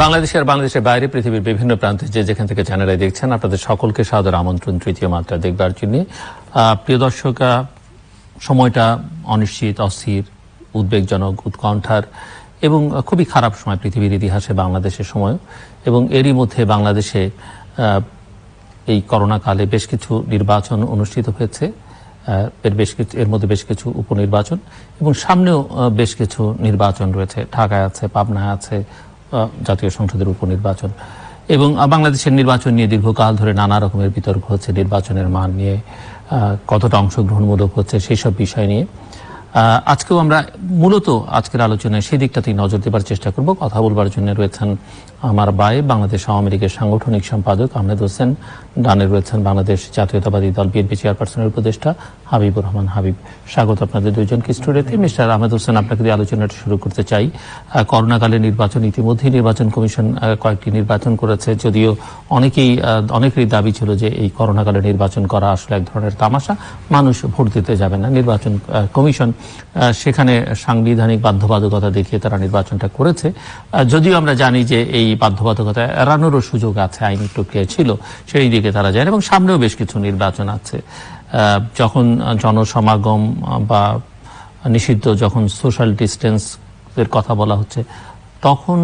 বাংলাদেশের বাইরে পৃথিবীর বিভিন্ন প্রান্তে যেখান থেকে চ্যানেলে দেখছেন আপনাদের সকলকে সাদর আমন্ত্রণ তৃতীয় মাত্রা দেখবার জন্য। প্রিয় দর্শক, সময়টা অনিশ্চিত, অস্থির, উদ্বেগজনক, উৎকণ্ঠার এবং খুবই খারাপ সময় পৃথিবীর ইতিহাসে, বাংলাদেশের সময়। এবং এরই মধ্যে বাংলাদেশে এই করোনা কালে বেশ কিছু নির্বাচন অনুষ্ঠিত হয়েছে, এর মধ্যে বেশ কিছু উপনির্বাচন এবং সামনেও বেশ কিছু নির্বাচন রয়েছে। ঢাকায় আছে, পাবনায় আছে জাতীয় সংসদের উপনির্বাচন। এবং বাংলাদেশের নির্বাচন নিয়ে দীর্ঘকাল ধরে নানা রকমের বিতর্ক হচ্ছে, নির্বাচনের মান নিয়ে, কতটা অংশগ্রহণমূলক হচ্ছে, সেই সব বিষয় নিয়ে আজকেও আমরা মূলত আজকের আলোচনায় সেই দিকটাতেই নজর দেবার চেষ্টা করব। কথা বলবার জন্য রয়েছেন আমার ভাই, বাংলাদেশ আওয়ামী লীগের সাংগঠনিক সম্পাদক আহমেদ হোসেন। ডানে রয়েছেন বাংলাদেশ জাতীয়তাবাদী দল বিএনপি চেয়ারপারসনের উপদেষ্টা হাবিবুর রহমান হাবিব। স্বাগত আপনাদের দুইজনকে স্টুডিওতে। মিস্টার আহমেদ হোসেন, আপনাকে দিয়ে আলোচনাটা শুরু করতে চাই। করোনাকালে নির্বাচন, ইতিমধ্যেই নির্বাচন কমিশন কয়েকটি নির্বাচন করেছে, যদিও অনেকেরই দাবি ছিল যে এই করোনাকালে নির্বাচন করা আসলে এক ধরনের তামাশা, মানুষ ভোট দিতে যাবে না। নির্বাচন কমিশন সেখানে সাংবিধানিক বাধ্যবাধকতা দেখিয়ে তারা নির্বাচনটা করেছে, যদিও আমরা জানি যে এই বাধ্যবাধকতা এড়ানোরও সুযোগ আছে, আইনি প্রক্রিয়া ছিল, সেই দিকে তারা যায়। এবং সামনেও বেশ কিছু নির্বাচন আছে। যখন জনসমাগম বা নিষিদ্ধ, যখন সোশ্যাল ডিস্টেন্সের কথা বলা হচ্ছে, তখন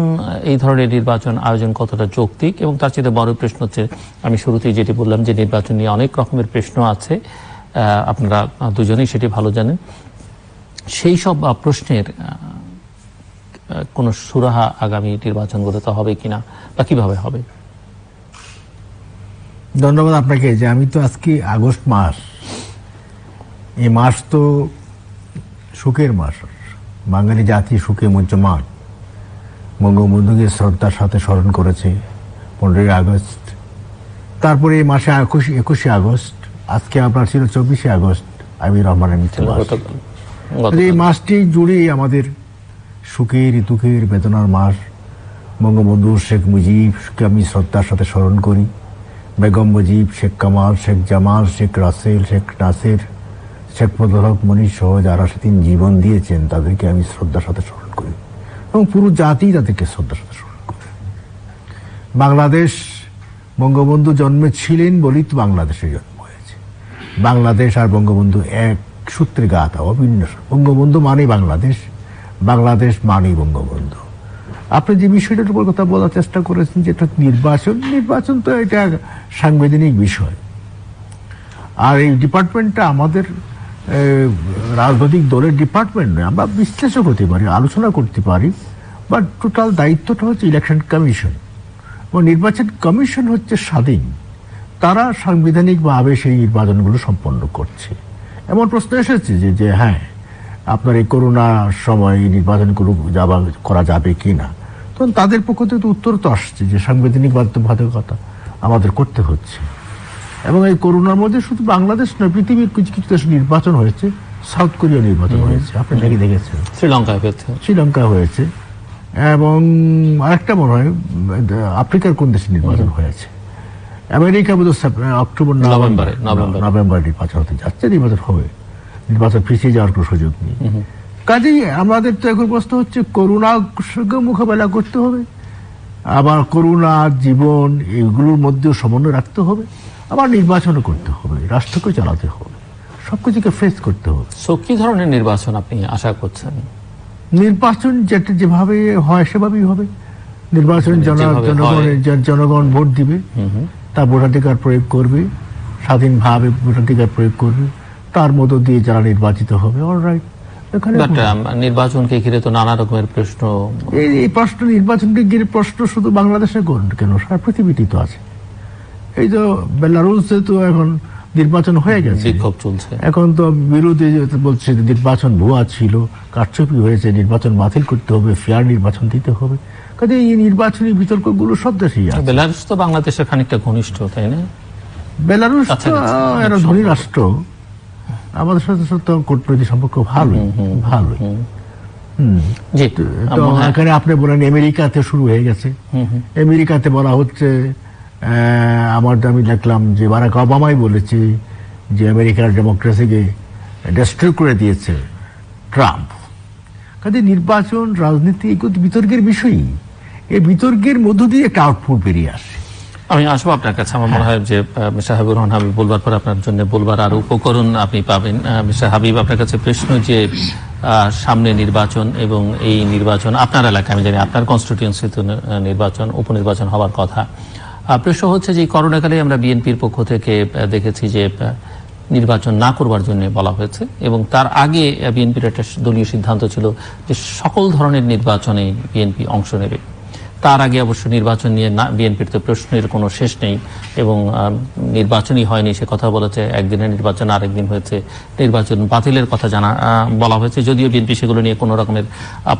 এই ধরনের নির্বাচন আয়োজন কতটা যৌক্তিক? এবং তার চেয়ে বড় প্রশ্ন হচ্ছে, আমি শুরুতেই যেটি বললাম যে নির্বাচন নিয়ে অনেক রকমের প্রশ্ন আছে, আপনারা দুজনেই সেটি ভালো জানেন। সেই সব প্রশ্নের কোন সুরাহা আগামী নির্বাচনগুলোতে হবে কিনা বা কিভাবে হবে? ধন্যবাদ আপনাকে। যে আমি তো আজকে আগস্ট মাস, এই মাস তো শোকের মাস, বাঙালি জাতি শোকে মুহ্যমান। বঙ্গবন্ধুকে শ্রদ্ধার সাথে স্মরণ করেছে 15ই আগস্ট, তারপরে এই মাসে 21শে আগস্ট, আজকে আপনার ছিল 24শে আগস্ট আমির রহমানের মৃত্যু মাস। এই মাসটি জুড়েই আমাদের সুখের, দুঃখের, বেদনার মাস। বঙ্গবন্ধু শেখ মুজিবকে আমি শ্রদ্ধার সাথে স্মরণ করি। বেগম মুজিব, শেখ কামাল, শেখ জামাল, শেখ রাসেল, শেখ নাসের, শেখ ফজল হক মনির সহ যারা সেদিন জীবন দিয়েছেন তাদেরকে আমি শ্রদ্ধার সাথে স্মরণ করি এবং পুরো জাতি তাদেরকে শ্রদ্ধার সাথে স্মরণ করে। বাংলাদেশ, বঙ্গবন্ধু জন্মেছিলেন বলেই তো বাংলাদেশের জন্ম হয়েছে। বাংলাদেশ আর বঙ্গবন্ধু এক সূত্রে গাঁথা, অভিন্ন। বঙ্গবন্ধু মানেই বাংলাদেশ, বাংলাদেশ মানেই বঙ্গবন্ধু। আপনি যে বিষয়টার উপর কথা বলার চেষ্টা করেছেন, যেটা নির্বাচন তো এটা সাংবিধানিক বিষয়। আর এই ডিপার্টমেন্টটা আমাদের রাজনৈতিক দলের ডিপার্টমেন্ট নয়। আমরা বিশ্লেষক হতে পারি, আলোচনা করতে পারি, বাট টোটাল দায়িত্বটা হচ্ছে ইলেকশন কমিশন। এবং নির্বাচন কমিশন হচ্ছে স্বাধীন, তারা সাংবিধানিকভাবে সেই নির্বাচনগুলো সম্পন্ন করছে। এমন প্রশ্ন এসেছে যে হ্যাঁ, আপনার এই করোনার সময় নির্বাচনগুলো করা যাবে কিনা, তখন তাদের পক্ষ থেকে উত্তর তো আসছে যে সাংবিধানিক বাধ্যবাধকতা আমাদের করতে হচ্ছে। এবং এই করোনার মধ্যে শুধু বাংলাদেশ নয়, পৃথিবীর কিছু কিছু দেশে নির্বাচন হয়েছে। সাউথ কোরিয়া নির্বাচন হয়েছে, আপনি নাকি দেখেছেন, শ্রীলঙ্কা হয়েছে, এবং আরেকটা মনে হয় আফ্রিকার কোন দেশে নির্বাচন হয়েছে। আমেরিকা বোধ অক্টোবর নভেম্বর নির্বাচন হতে যাচ্ছে, নির্বাচন হবে, নির্বাচন পিছিয়ে যাওয়ার কোনো সুযোগ নেই। কাজেই আমাদের তো এখন প্রশ্ন হচ্ছে করোনার সঙ্গে মোকাবেলা করতে হবে, আবার করোনা, জীবন, এগুলোর মধ্যেও সমন্বয় রাখতে হবে, আবার নির্বাচনও করতে হবে, রাষ্ট্রকে চালাতে হবে, সবকিছুকে ফেস করতে হবে। সো কি ধরনের নির্বাচন আপনি আশা করছেন? নির্বাচন যেভাবে হয় সেভাবেই হবে। নির্বাচন জনগণ ভোট দিবে, তার ভোটাধিকার প্রয়োগ করবে, স্বাধীনভাবে ভোটাধিকার প্রয়োগ করবে, তার মধ্য দিয়ে যারা নির্বাচিত হবে, অলরাইট। নির্বাচনকে ঘিরে তো নানা রকমের প্রশ্ন, এই প্রশ্ন, নির্বাচনকে ঘিরে প্রশ্ন শুধু বাংলাদেশে কেন, সারা পৃথিবীতেই তো আছে। এই তো বেলারুসে তো এখন নির্বাচন হয়ে গেছে, বিক্ষোভ চলছে, এখন তো বিরোধী বলছে নির্বাচন ভুয়া ছিল, কারচুপি হয়েছে, নির্বাচন বাতিল করতে হবে, ফেয়ার নির্বাচন দিতে হবে। কাজে এই নির্বাচনী বিতর্কগুলো সব দেশেই আছে। বেলারুস তো বাংলাদেশের খানিকটা ঘনিষ্ঠ, তাই না? বেলারুস তো একটা ধনী রাষ্ট্র, আমাদের সাথে তো কূটনৈতিক সম্পর্ক ভালোই। তো এখানে আপনি বলেন আমেরিকাতে শুরু হয়ে গেছে। আমেরিকাতে বলা হচ্ছে, আমি দেখলাম যে বারাক ওবামাই বলেছে যে আমেরিকার ডেমোক্রেসিকে ডেস্ট্রয় করে দিয়েছে ট্রাম্প। কাজে নির্বাচন, রাজনীতি এগুলো বিতর্কের বিষয়ই। এই বিতর্কের মধ্য দিয়ে একটা আউটপুট বেরিয়ে আসে। আমি আসবো আপনার কাছে। আমার মনে হয় যে মিস্টার হাবিবুর রহমান হাবিব বলবার পর আপনার জন্য বলবার আরো উপকরণ আপনি পাবেন। মিস্টার হাবিব, আপনার কাছে প্রশ্ন যে সামনে নির্বাচন এবং এই নির্বাচন আপনার এলাকায়, আমি জানি আপনার কনস্টিটিউয়েন্সিতে নির্বাচন, উপনির্বাচন হওয়ার কথা। প্রশ্ন হচ্ছে যে করোনাকালে আমরা বিএনপির পক্ষ থেকে দেখেছি যে নির্বাচন না করবার জন্য বলা হয়েছে, এবং তার আগে বিএনপির একটা দলীয় সিদ্ধান্ত ছিল যে সকল ধরনের নির্বাচনে বিএনপি অংশ নেবে। তার আগে অবশ্য নির্বাচন নিয়ে বিএনপির তো প্রশ্নের কোনো শেষ নেই, এবং নির্বাচনই হয়নি সে কথা বলেছে। একদিনের নির্বাচন আরেকদিন হয়েছে, নির্বাচন বাতিলের কথা বলা হয়েছে, যদিও বিএনপি সেগুলো নিয়ে কোনো রকমের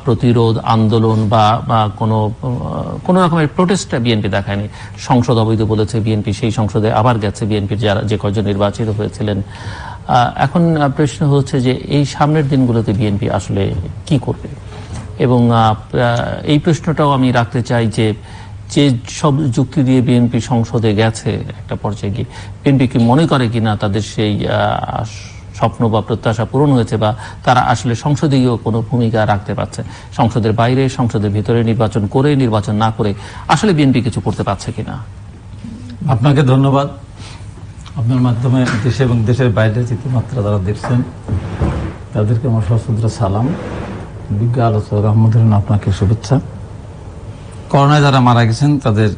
প্রতিরোধ আন্দোলন বা কোনো রকমের প্রোটেস্ট বিএনপি দেখায়নি। সংসদ অবৈধ বলেছে বিএনপি, সেই সংসদে আবার গেছে বিএনপির যে কয়েকজন নির্বাচিত হয়েছিলেন। এখন প্রশ্ন হচ্ছে যে এই সামনের দিনগুলোতে বিএনপি আসলে কি করবে, এবং এই প্রশ্নটাও আমি রাখতে চাই যে সব যুক্তি দিয়ে বিএনপি সংসদে গেছে একটা পর্যায়ে গিয়ে, বিএনপি কি মনে করে কিনা তাদের সেই স্বপ্ন বা প্রত্যাশা পূরণ হয়েছে, বা তারা আসলে সংসদীয় কোনো ভূমিকা রাখতে পারছে? সংসদের বাইরে, সংসদের ভিতরে নির্বাচন করে, নির্বাচন না করে আসলে বিএনপি কিছু করতে পারছে কিনা? আপনাকে ধন্যবাদ। আপনার মাধ্যমে দেশে এবং দেশের বাইরে চিত্রমাত্রা যারা দেখছেন তাদেরকে আমার সশ্রদ্ধ সালাম। বিজ্ঞ আলোচক আহমদুল্লাহ, আপনাকে শুভেচ্ছা। করোনায় যারা মারা গেছেন তাদের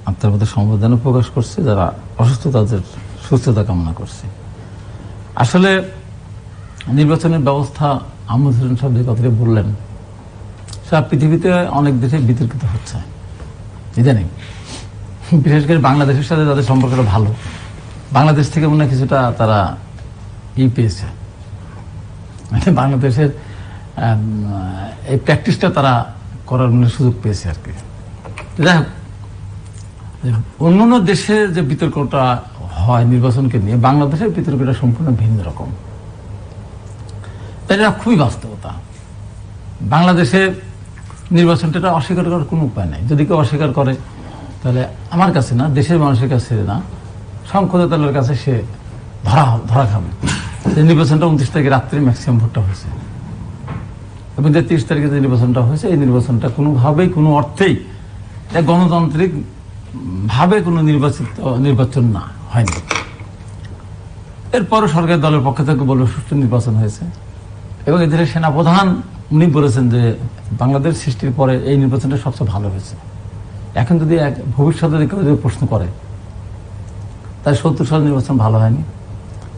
আত্মার মধ্যে সমবেদনা প্রকাশ করছে, যারা অসুস্থ তাদের সুস্থতা কামনা করছে। আসলে নির্বাচনের ব্যবস্থা আহমদুল্লাহ সাহেব যে কথাটি বললেন, সারা পৃথিবীতে অনেক দেশে বিতর্কিত হচ্ছে ইদানিং, বিশেষ করে বাংলাদেশের সাথে তাদের সম্পর্কটা ভালো। বাংলাদেশ থেকে মনে হয় কিছুটা তারা পেয়েছে, বাংলাদেশের এই প্র্যাকটিসটা তারা করার সুযোগ পেয়েছে আর কি। যাই হোক, অন্যান্য দেশে যে বিতর্কটা হয় নির্বাচনকে নিয়ে, বাংলাদেশের বিতর্কটা সম্পূর্ণ ভিন্ন রকম। এটা খুবই বাস্তবতা। বাংলাদেশে নির্বাচনটা অস্বীকার করার কোনো উপায় নাই। যদি কেউ অস্বীকার করে তাহলে আমার কাছে না, দেশের মানুষের কাছে না, সংসদীয় দলের কাছে সে ধরা খাবে। নির্বাচনটা 29 তারিখে রাত্রে ম্যাক্সিমাম ভোটটা হয়েছে, এবং 30 তারিখে যে নির্বাচনটা হয়েছে, এই নির্বাচনটা কোনোভাবেই কোনো অর্থেই গণতান্ত্রিক ভাবে কোনো নির্বাচন না হয়নি। এরপরও সরকারি দলের পক্ষ থেকে বলল সুষ্ঠু নির্বাচন হয়েছে, এবং এদের সেনাপ্রধান উনি বলেছেন যে বাংলাদেশ সৃষ্টির পরে এই নির্বাচনটা সবচেয়ে ভালো হয়েছে। এখন যদি ভবিষ্যতে কেউ যদি প্রশ্ন করে তাই 70 সাল নির্বাচন ভালো হয়নি,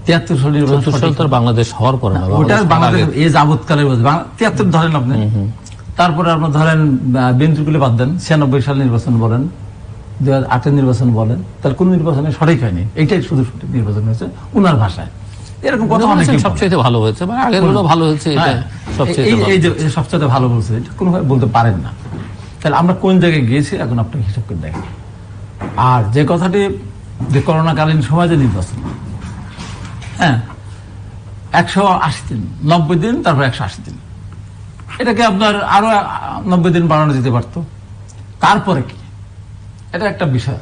73 সাল নির্বাচন বাংলাদেশ হওয়ার পরে ওটা বাংলাদেশ এই যাবৎকালের 73 ধরেন আপনি, তারপরে আপনার ধরেন বিএনপিগুলো বাদ দেন, 96 সাল নির্বাচন বলেন, 2008 নির্বাচন বলেন, তাহলে কোন নির্বাচনে সঠিক হয়নি, এইটাই শুধু সঠিক নির্বাচন হয়েছে উনার ভাষায়। এরকম কথা সবচেয়ে ভালো হয়েছে, আগেরগুলো ভালো হয়েছে, এই যে সবচেয়ে ভালো বলছে, এটা কোনোভাবে বলতে পারেন না। তাহলে আমরা কোন জায়গায় গিয়েছি এখন আপনি হিসাব করে দেখেন। আর যে কথাটি যে করোনাকালীন সময় যে নির্বাচন, 180 দিন, 90 দিন, তারপর 180 দিন, এটাকে আপনার আরো 90 দিন বাড়ানো যেতে পারত। তারপরে কি, এটা একটা বিষয়।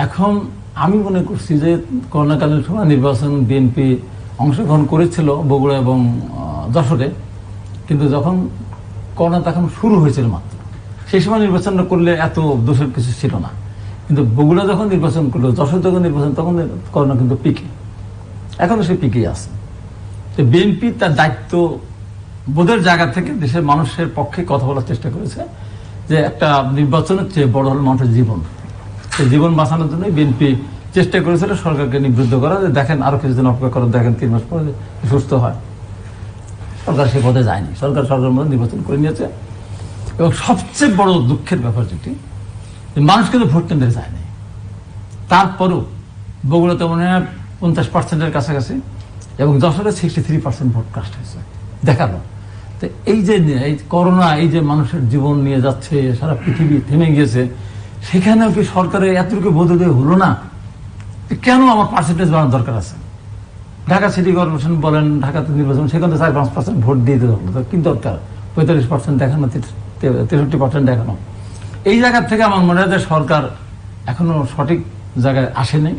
এখন আমি মনে করছি যে করোনাকালীন সময় নির্বাচন বিএনপি অংশগ্রহণ করেছিল বগুড়া এবং যশোরে, কিন্তু যখন করোনা তখন শুরু হয়েছিল মাত্র, সেই সময় নির্বাচনটা করলে এত দোষের কিছু ছিল না। কিন্তু বগুড়া যখন নির্বাচন করলো, যশোর যখন নির্বাচন, তখন করোনা কিন্তু পিকে, এখনো সে পিকেই আছে। তো বিএনপি তার দায়িত্ব বোধের জায়গা থেকে দেশের মানুষের পক্ষে কথা বলার চেষ্টা করেছে যে একটা নির্বাচনের চেয়ে বড় হল মানুষের জীবন। সেই জীবন বাঁচানোর জন্য বিএনপি চেষ্টা করেছিল সরকারকে নিবৃত্ত করা, যে দেখেন আরো কিছুদিন অপেক্ষা করে দেখেন, 3 মাস পরে সুস্থ হয়। সরকার সে পথে যায়নি, সরকার মধ্যে নির্বাচন করে নিয়েছে। এবং সবচেয়ে বড় দুঃখের ব্যাপার যেটি, মানুষ কিন্তু ভোট কেন্দ্রে যায়নি। তারপরও বগুড়াতে মনে হয় 50%-এর কাছাকাছি, এবং যশোরে 63% ভোট কাস্ট হয়েছে, দেখালো। তো এই যে এই করোনা, এই যে মানুষের জীবন নিয়ে যাচ্ছে, সারা পৃথিবী থেমে গিয়েছে, সেখানেও কি সরকারের এতটুকু বোধোদয় হলো না? কেন আমার পার্সেন্টেজ বাড়ানোর দরকার আছে? ঢাকা সিটি কর্পোরেশন বলেন, ঢাকাতে নির্বাচন, সেখানে 4-5% ভোট দিয়ে দিতে হলো, কি দরকার? 45% দেখানো, 63% দেখানো। এই জায়গার থেকে আমার মনে হয় যে সরকার এখনো সঠিক জায়গায় আসেনি,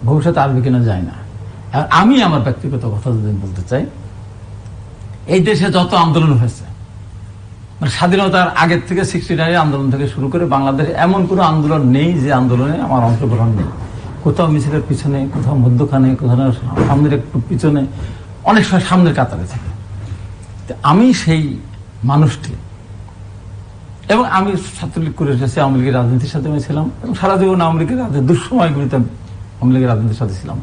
ভবিষ্যতে আসবে কিনা যায় না। আমি আমার ব্যক্তিগত কথা যদি বলতে চাই, এই দেশে যত আন্দোলন হয়েছে, মানে স্বাধীনতার আগের থেকে 69 আন্দোলন থেকে শুরু করে বাংলাদেশে এমন কোনো আন্দোলন নেই যে আন্দোলনে আমার অংশগ্রহণ নেই। কোথাও মিছিলের পিছনে, কোথাও মধ্যখানে, কোথাও সামনের একটু পিছনে, অনেক সময় সামনের কাতারে থাকে। আমি সেই মানুষটি, এবং আমি ছাত্রলীগ করে এসেছি, আওয়ামী লীগের রাজনীতির সাথে আমি ছিলাম, এবং সারা জীবন আওয়ামী লীগের দুঃসময়গুলিতে আওয়ামী লীগের রাজনীতির সাথে ছিলাম।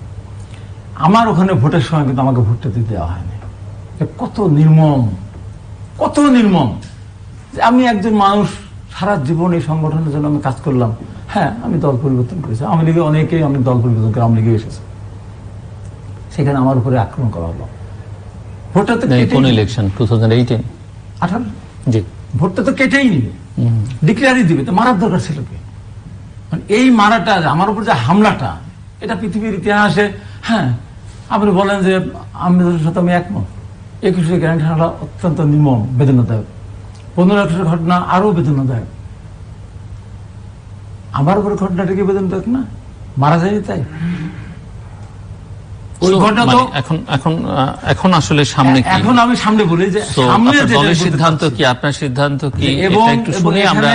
আমার ওখানে ভোটের সময় কিন্তু আমাকে ভোটটা দিতে দেওয়া হয়নি। কত নির্মম, কত নির্মম যে আমি একজন মানুষ সারা জীবন এই সংগঠনের জন্য আমি কাজ করলাম। হ্যাঁ, আমি দল পরিবর্তন করেছি, আওয়ামী লীগে অনেকেই আমি দল পরিবর্তন করে আওয়ামী লীগে এসেছে, সেখানে আমার উপরে আক্রমণ করা হলো। ভোটটা তো কোন ইলেকশন 2018? 18? জি। ভোটটা তো কেটেই নিবে, ডিক্লেয়ারই দিবে, তো মারার দরকার ছিল কি? মানে এই মারাটা, আমার উপর যে হামলাটা, এটা পৃথিবীর ইতিহাসে, হ্যাঁ আপনি বলেন যে আম্বেদকরের সাথে আমি একমত, 21শে গ্র্যান্ড হামলা অত্যন্ত নির্মম, বেদনাদায়ক। 15 আগস্টের ঘটনা আরো বেদনাদায়ক। আমার উপর ঘটনাটা কি বেদনাদায়ক না? মারা যায়নি তাই? ওই ঘটনা তো এখন আসলে সামনে কি? এখন আমি সামনে বলি যে সামনে দলের সিদ্ধান্ত কি, আপনার সিদ্ধান্ত কি, এবং এটা একটু শুনে আমরা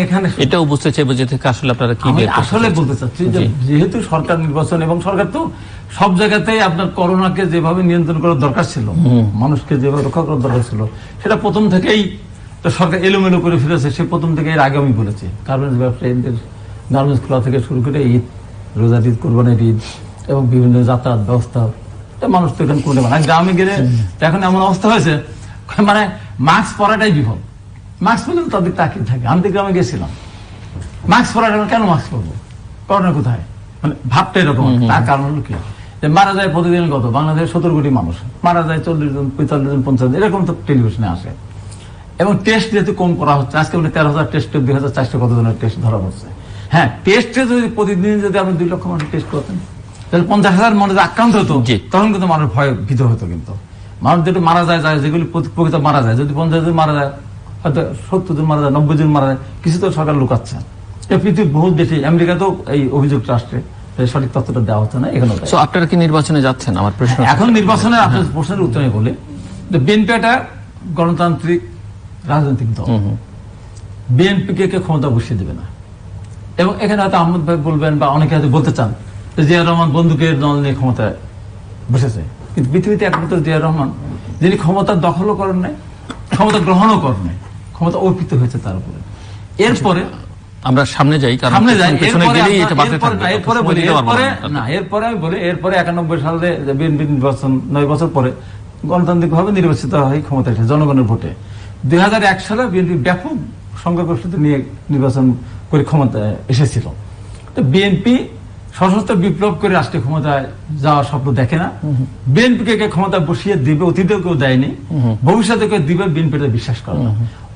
এখানে এটাও বুঝতে চাইবো যে থেকে আসলে আপনারা কি বের করতে আসলে বলতে চাচ্ছি যে যেহেতু সরকার নির্বাচন, এবং সরকার তো সব জায়গাতেই আপনার করোনাকে যেভাবে নিয়ন্ত্রণ করার দরকার ছিল, মানুষকে যেভাবে রক্ষা করার দরকার ছিল, সেটা প্রথম থেকেই তো সরকার এলোমেলো করে ফিরেছে। সে প্রথম থেকে, এর আগে আমি বলেছি, গার্মেন্টস ব্যবসায়ীদের গার্মেন্টস খোলা থেকে শুরু করে ঈদ, রোজার ঈদ, কোরবানির ঈদ, এবং বিভিন্ন যাতায়াত ব্যবস্থা, মানুষ তো এখানে করতে পারে। গ্রামে গেলে এখন এমন অবস্থা হয়েছে, মানে মাস্ক পরাটাই বিপদ। মাস্ক পরলে তাদের তাকিয়ে থাকে। আমি তো গ্রামে গেছিলাম, মাস্ক পরাটা, কেন মাস্ক পরবো, করোনা কোথায়, মানে ভাবটা এরকম। তার কারণ হলো কি, যে মারা যায় প্রতিদিন কত, বাংলাদেশে 17 কোটি মানুষ মারা যায়, 40 জন, 45 জন, 50 জন, এরকম তো টেলিভিশনে আসে। এবং টেস্ট যেহেতু কম করা হচ্ছে, আজকে বলে 13,000 টেস্ট, 2,400 কত জনের টেস্ট ধরা পড়ছে। হ্যাঁ, টেস্টে যদি প্রতিদিন যদি আপনি 2 লক্ষ মানুষ টেস্ট করতেন, তাহলে 50,000 মানুষ আক্রান্ত হতো, তখন কিন্তু মানুষ ভয় ভীত হতো। কিন্তু মানুষ যেটা মারা যায়, যেগুলি প্রকৃত মারা যায়, যদি 50 জন মারা যায়, হয়তো 70 জন মারা যায়, 90 জন মারা যায়, কিছু তো সরকার লুকাচ্ছে। পৃথিবীর বহুত দেশে, আমেরিকাতেও এই অভিযোগটা আসছে, সঠিক তথ্যটা দেওয়া হচ্ছে না। এখানে আপনারা কি নির্বাচনে যাচ্ছেন? আমার প্রশ্ন এখন নির্বাচনে আপনার প্রশ্নের উত্তরে বলে, বিএনপি একটা গণতান্ত্রিক রাজনৈতিক দল, বিএনপিকে ক্ষমতা বসিয়ে দেবে না। এবং এখানে হয়তো আহমদ ভাই বলবেন, বা অনেকে হয়তো বলতে চান, জিয়া রহমান বন্দুকের দল নিয়ে ক্ষমতায় বসেছে, কিন্তু পৃথিবীতে একমাত্র জিয়া রহমান যিনি ক্ষমতা দখলও করেন নাই, ক্ষমতা গ্রহণও করেন নাই, ক্ষমতা অর্পিত হয়েছে তার উপরে। এরপরে আমরা সামনে যাই, এরপরে আমি বলি, এরপরে 91 সালে বিএনপি নির্বাচন, 9 বছর পরে গণতান্ত্রিক ভাবে নির্বাচিত হয়, ক্ষমতা এসে জনগণের ভোটে। 2001 সালে বিএনপি ব্যাপক সংখ্যাগরিষ্ঠতা নিয়ে নির্বাচন করে ক্ষমতায় এসেছিল। তো বিএনপি সশস্ত্র বিপ্লব করে রাষ্ট্রীয় ক্ষমতায় যাওয়ার স্বপ্ন দেখে না। বিএনপিকে ক্ষমতা বসিয়ে দিবে, অতীতেও কেউ দেয়নি, ভবিষ্যতে কেউ দিবে, বিএনপিটা বিশ্বাস করে না।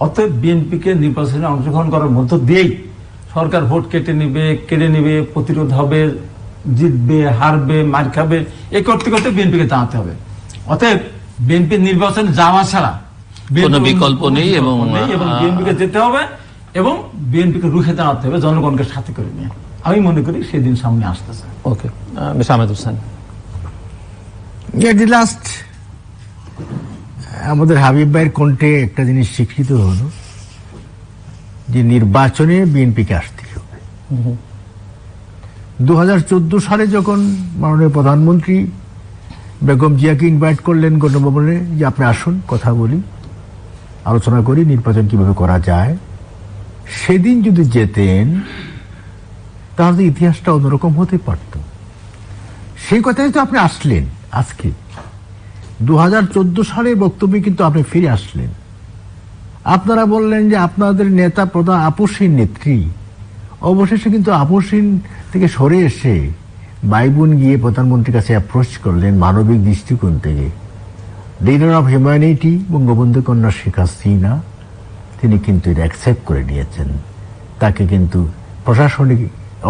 অতএব বিএনপিকে নির্বাচনে অংশগ্রহণ করার মধ্য দিয়েই সরকার ভোট কেড়ে নিবে, প্রতিরোধ হবে, জিতবে, হারবে, মার খাবে, এই করতে করতে বিএনপিকে দাঁড়াতে হবে। অতএব বিএনপি নির্বাচনে যাওয়া ছাড়া কোনো বিকল্প নেই, এবং বিএনপিকে যেতে হবে, এবং বিএনপিকে রুখে দাঁড়াতে হবে জনগণকে সাথে করে নিয়ে। আমি মনে করি সেদিন সামনে আসতেছে। ওকে, মিস আহমেদ হোসেন। লাস্ট আমাদের হাবিব ভাইয়ের কণ্ঠে একটা জিনিস স্বীকৃত হলো যে নির্বাচনে বিএনপিকে আসতে হবে। 2014 সালে যখন মাননীয় প্রধানমন্ত্রী বেগম জিয়াকে ইনভাইট করলেন গণভবনে, যে আপনি আসুন, কথা বলি, আলোচনা করি নির্বাচন কিভাবে করা যায়, সেদিন যদি যেতেন তাহলে ইতিহাসটা অন্যরকম হতে পারত। সেই কথাই তো আপনি আসলেন আজকে। 2014 সালের বক্তব্যে কিন্তু আপনি ফিরে আসলেন। আপনারা বললেন যে আপনাদের নেতা প্রধান আপসহীন নেত্রী, অবশেষে কিন্তু আপসহীন থেকে সরে এসে বাইবুন গিয়ে প্রধানমন্ত্রীর কাছে অ্যাপ্রোচ করলেন মানবিক দৃষ্টিকোণ থেকে। লিডার অফ হিউম্যানিটি বঙ্গবন্ধু কন্যা শেখ হাসিনা, তিনি কিন্তু এটা অ্যাকসেপ্ট করে নিয়েছেন, তাকে কিন্তু প্রশাসনিক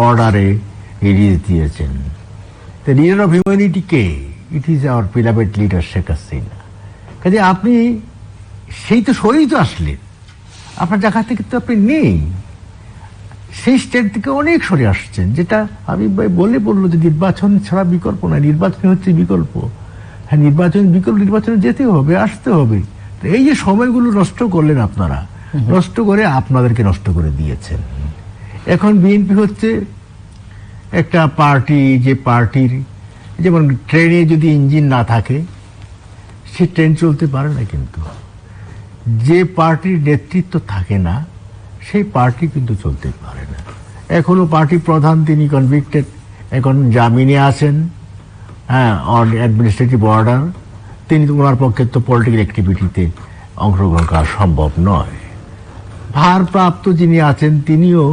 অর্ডারে রিলিজ দিয়েছেন। দ্য লিডার অফ হিউম্যানিটি কে? It is our beloved leader Sheikh Hasina. কাজে আপনি সেই তো সরেই তো আসলেন, আপনার জায়গা থেকে তো আপনি নেই, সেই স্টেট থেকে অনেক সরে আসছেন। যেটা আমি বললো যে নির্বাচন ছাড়া বিকল্প না, নির্বাচন হচ্ছে বিকল্প। হ্যাঁ, নির্বাচনে যেতে হবে, আসতে হবে। এই যে সময়গুলো নষ্ট করলেন আপনারা, নষ্ট করে আপনাদেরকে নষ্ট করে দিয়েছেন। এখন বিএনপি হচ্ছে একটা পার্টি, যে পার্টির যেমন ট্রেনে যদি ইঞ্জিন না থাকে সে ট্রেন চলতে পারে না, কিন্তু যে পার্টির নেতৃত্ব থাকে না সেই পার্টি কিন্তু চলতে পারে না। এখনো পার্টি প্রধান তিনি কনভিক্টেড, এখন জামিনে আছেন, হ্যাঁ, অন অ্যাডমিনিস্ট্রেটিভ অর্ডার। তিনি তো ওনার পক্ষে তো পলিটিক্যাল অ্যাক্টিভিটিতে অংশগ্রহণ করা সম্ভব নয়। ভারপ্রাপ্ত যিনি আছেন তিনিও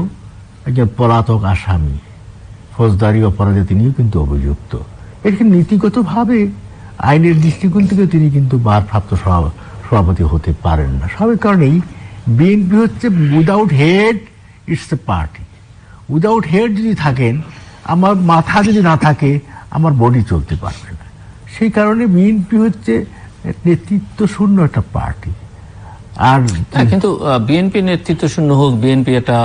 একজন পলাতক আসামি, ফৌজদারি অপরাধে তিনিও কিন্তু অভিযুক্ত। এটি নীতিগতভাবে আইনের দৃষ্টিকোণ থেকে তিনি কিন্তু ভারপ্রাপ্ত সভাপতি হতে পারেন না। সব কারণেই বিএনপি হচ্ছে without head it's a party. Without head যদি থাকেন, আমার মাথা যদি না থাকে আমার বডি চলতে পারবে না। সেই কারণে বিএনপি হচ্ছে নেতৃত্ব শূন্য একটা পার্টি। আর কিন্তু বিএনপি নেতৃত্ব শূন্য হোক, বিএনপি এটা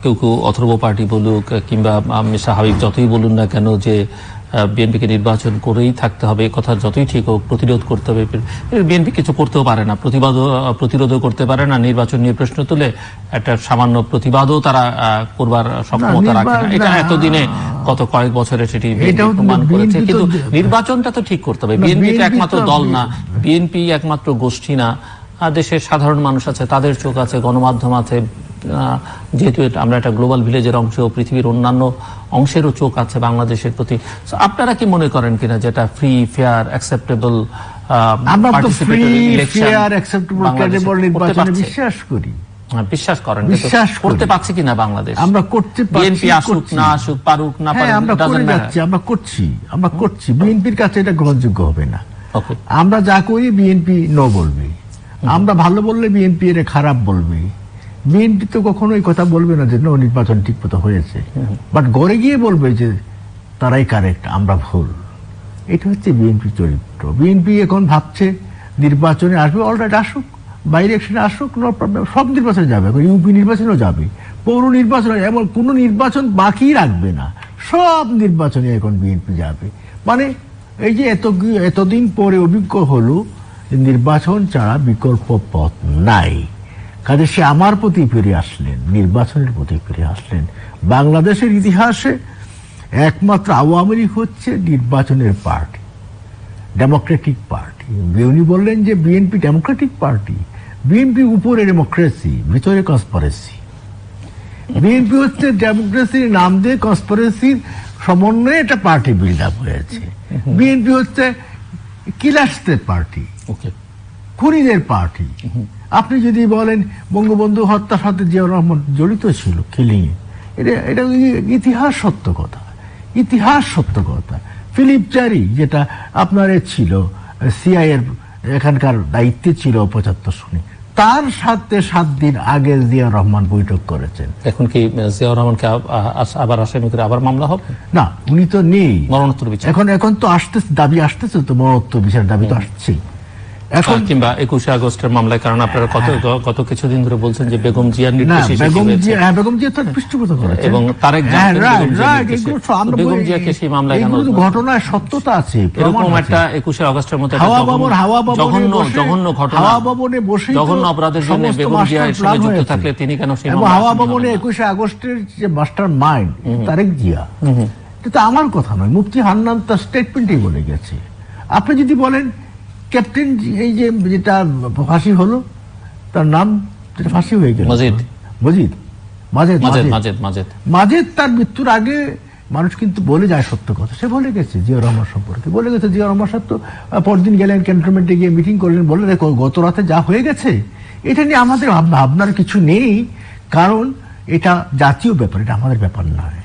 কেউ কেউ অথর্ব পার্টি বলুক কিংবা মির্জা হাবিব যতই বলুন না কেন যে বিএনপিকে নির্বাচন করেই থাকতে হবে, কথা যতই ঠিক হোক, প্রতিরোধ করতে হবে, বিএনপি কিছু করতেও পারে না, প্রতিরোধও করতে পারে না। নির্বাচন নিয়ে প্রশ্ন তুলে একটা সামান্য প্রতিবাদও তারা করবার সক্ষমতা রাখে না। এটা এতদিনে গত কয়েক বছরে সেটি প্রমাণ করেছে। কিন্তু নির্বাচনটা তো ঠিক করতে হবে। বিএনপি একমাত্র দল না, বিএনপি একমাত্র গোষ্ঠী না, দেশের সাধারণ মানুষ আছে, তাদের চোখ আছে, গণমাধ্যম আছে, যেহেতু আমরা একটা গ্লোবাল ভিলেজের অংশ, পৃথিবীর অন্যান্য অংশেরও চোখ আছে বাংলাদেশের প্রতি। আপনারা কি মনে করেন কিনা যেটা ফ্রি, ফেয়ার, অ্যাকসেপ্টেবল বিশ্বাস করি? বিশ্বাস করেন, করতে পারছি কিনা বাংলাদেশ? আমরা করতে পারছি, বিএনপি আসুক না আসুক, পারুক না পারুক, আমরা করে যাচ্ছি, আমরা করছি। বিএনপির কাছে এটা গ্রহণযোগ্য হবে না। আমরা যা করি বিএনপি নো বলবে, আমরা ভালো বললে বিএনপি এর খারাপ বলবে। বিএনপি তো কখনো এই কথা বলবে না যে নির্বাচন ঠিক মতো হয়েছে, বাট ঘরে গিয়ে বলবে যে তারাই কারেক্ট, আমরা ভুল। এটা হচ্ছে বিএনপি চরিত্র। বিএনপি এখন ভাবছে নির্বাচনে আসবে, অলরাইট আসুক, বাই ইলেকশনে আসুক, নো প্রবলেম, সব নির্বাচনে যাবে, ইউপি নির্বাচনেও যাবে, পৌর নির্বাচনে, এমন কোন নির্বাচন বাকি রাখবে না, সব নির্বাচনে এখন বিএনপি যাবে। মানে এই যে এতদিন পরে অভিজ্ঞ হলো নির্বাচন ছাড়া বিকল্প পথ নাই। কাজে সে আমার প্রতি ফিরে আসলেন, নির্বাচনের প্রতি ফিরে আসলেন। বাংলাদেশের ইতিহাসে একমাত্র আওয়ামী লীগ হচ্ছে নির্বাচনের পার্টি, ডেমোক্রেটিক পার্টি। উনি বললেন যে বিএনপি ডেমোক্রেটিক পার্টি। বিএনপি উপরে ডেমোক্রেসি, ভিতরে কনস্পিরেসি। বিএনপি হচ্ছে ডেমোক্রেসির নাম দিয়ে কনস্পিরেসির সমন্বয়ে একটা পার্টি বিল্ড আপ হয়েছে। বিএনপি হচ্ছে কিলারদের পার্টি, খুনিদের পার্টি। আপনি যদি বলেন বঙ্গবন্ধু হত্যার সাথে জিয়াউর রহমান জড়িত ছিল, কিলিং এ, এটা ইতিহাস সত্য কথা, ইতিহাস সত্য কথা। ফিলিপ চারি যেটা আপনার ছিল সিআইএর এখানকার দায়িত্বে ছিল 75 সনে, তার সাথে 7 দিন আগে জিয়াউর রহমান বৈঠক করেছেন। এখন কি জিয়াউর রহমানকে আবার আসামি করে আবার মামলা হবে? না, উনি তো নেই, মরণোত্তর বিচার এখন তো আসতেছে, দাবি আসতেছে, তো মরণোত্তর বিচার দাবি তো আসছেই। এখন কিংবা 21শে আগস্টের মামলায়, কারণ আপনারা গত কিছুদিন ধরে বলছেন যে বেগম জিয়ার নির্দেশে বেগম জিয়া তার পৃষ্ঠপোষক করেছেন এবং তারেক বেগম জিয়াকে সেই মামলায় ঘটনার সত্যতা আছে। এরকম একটা 21শে আগস্টের মতো জঘন্য ঘটনা, হাওয়া ভবনে বসে জঘন্য অপরাধের জন্য বেগম জিয়া এর সঙ্গে যুক্ত থাকলে তিনি কেন সেই মামলা? হাওয়া ভবনে 21শে আগস্টের যে মাস্টার মাইন্ড তারেক জিয়া, এটা আমার কথা নয়, মুফতি হান্নান তার স্টেটমেন্টেই বলে গেছে। আপনি যদি বলেন ক্যাপ্টেন, এই যে যেটা ফাঁসি হলো, তার নাম যেটা ফাঁসি হয়ে গেল, মাজেদ, তার মৃত্যুর আগে মানুষ কিন্তু বলে যায় সত্য কথা। সে বলে গেছে জিয়াউর রহমান সম্পর্কে, বলে গেছে জিয়াউর রহমান সাহেব তো পরদিন গেলেন ক্যান্টনমেন্টে গিয়ে মিটিং করলেন, বললেন গত রাতে যা হয়ে গেছে এটা নিয়ে আমাদের ভাবনার কিছু নেই, কারণ এটা জাতীয় ব্যাপার, এটা আমাদের ব্যাপার নয়,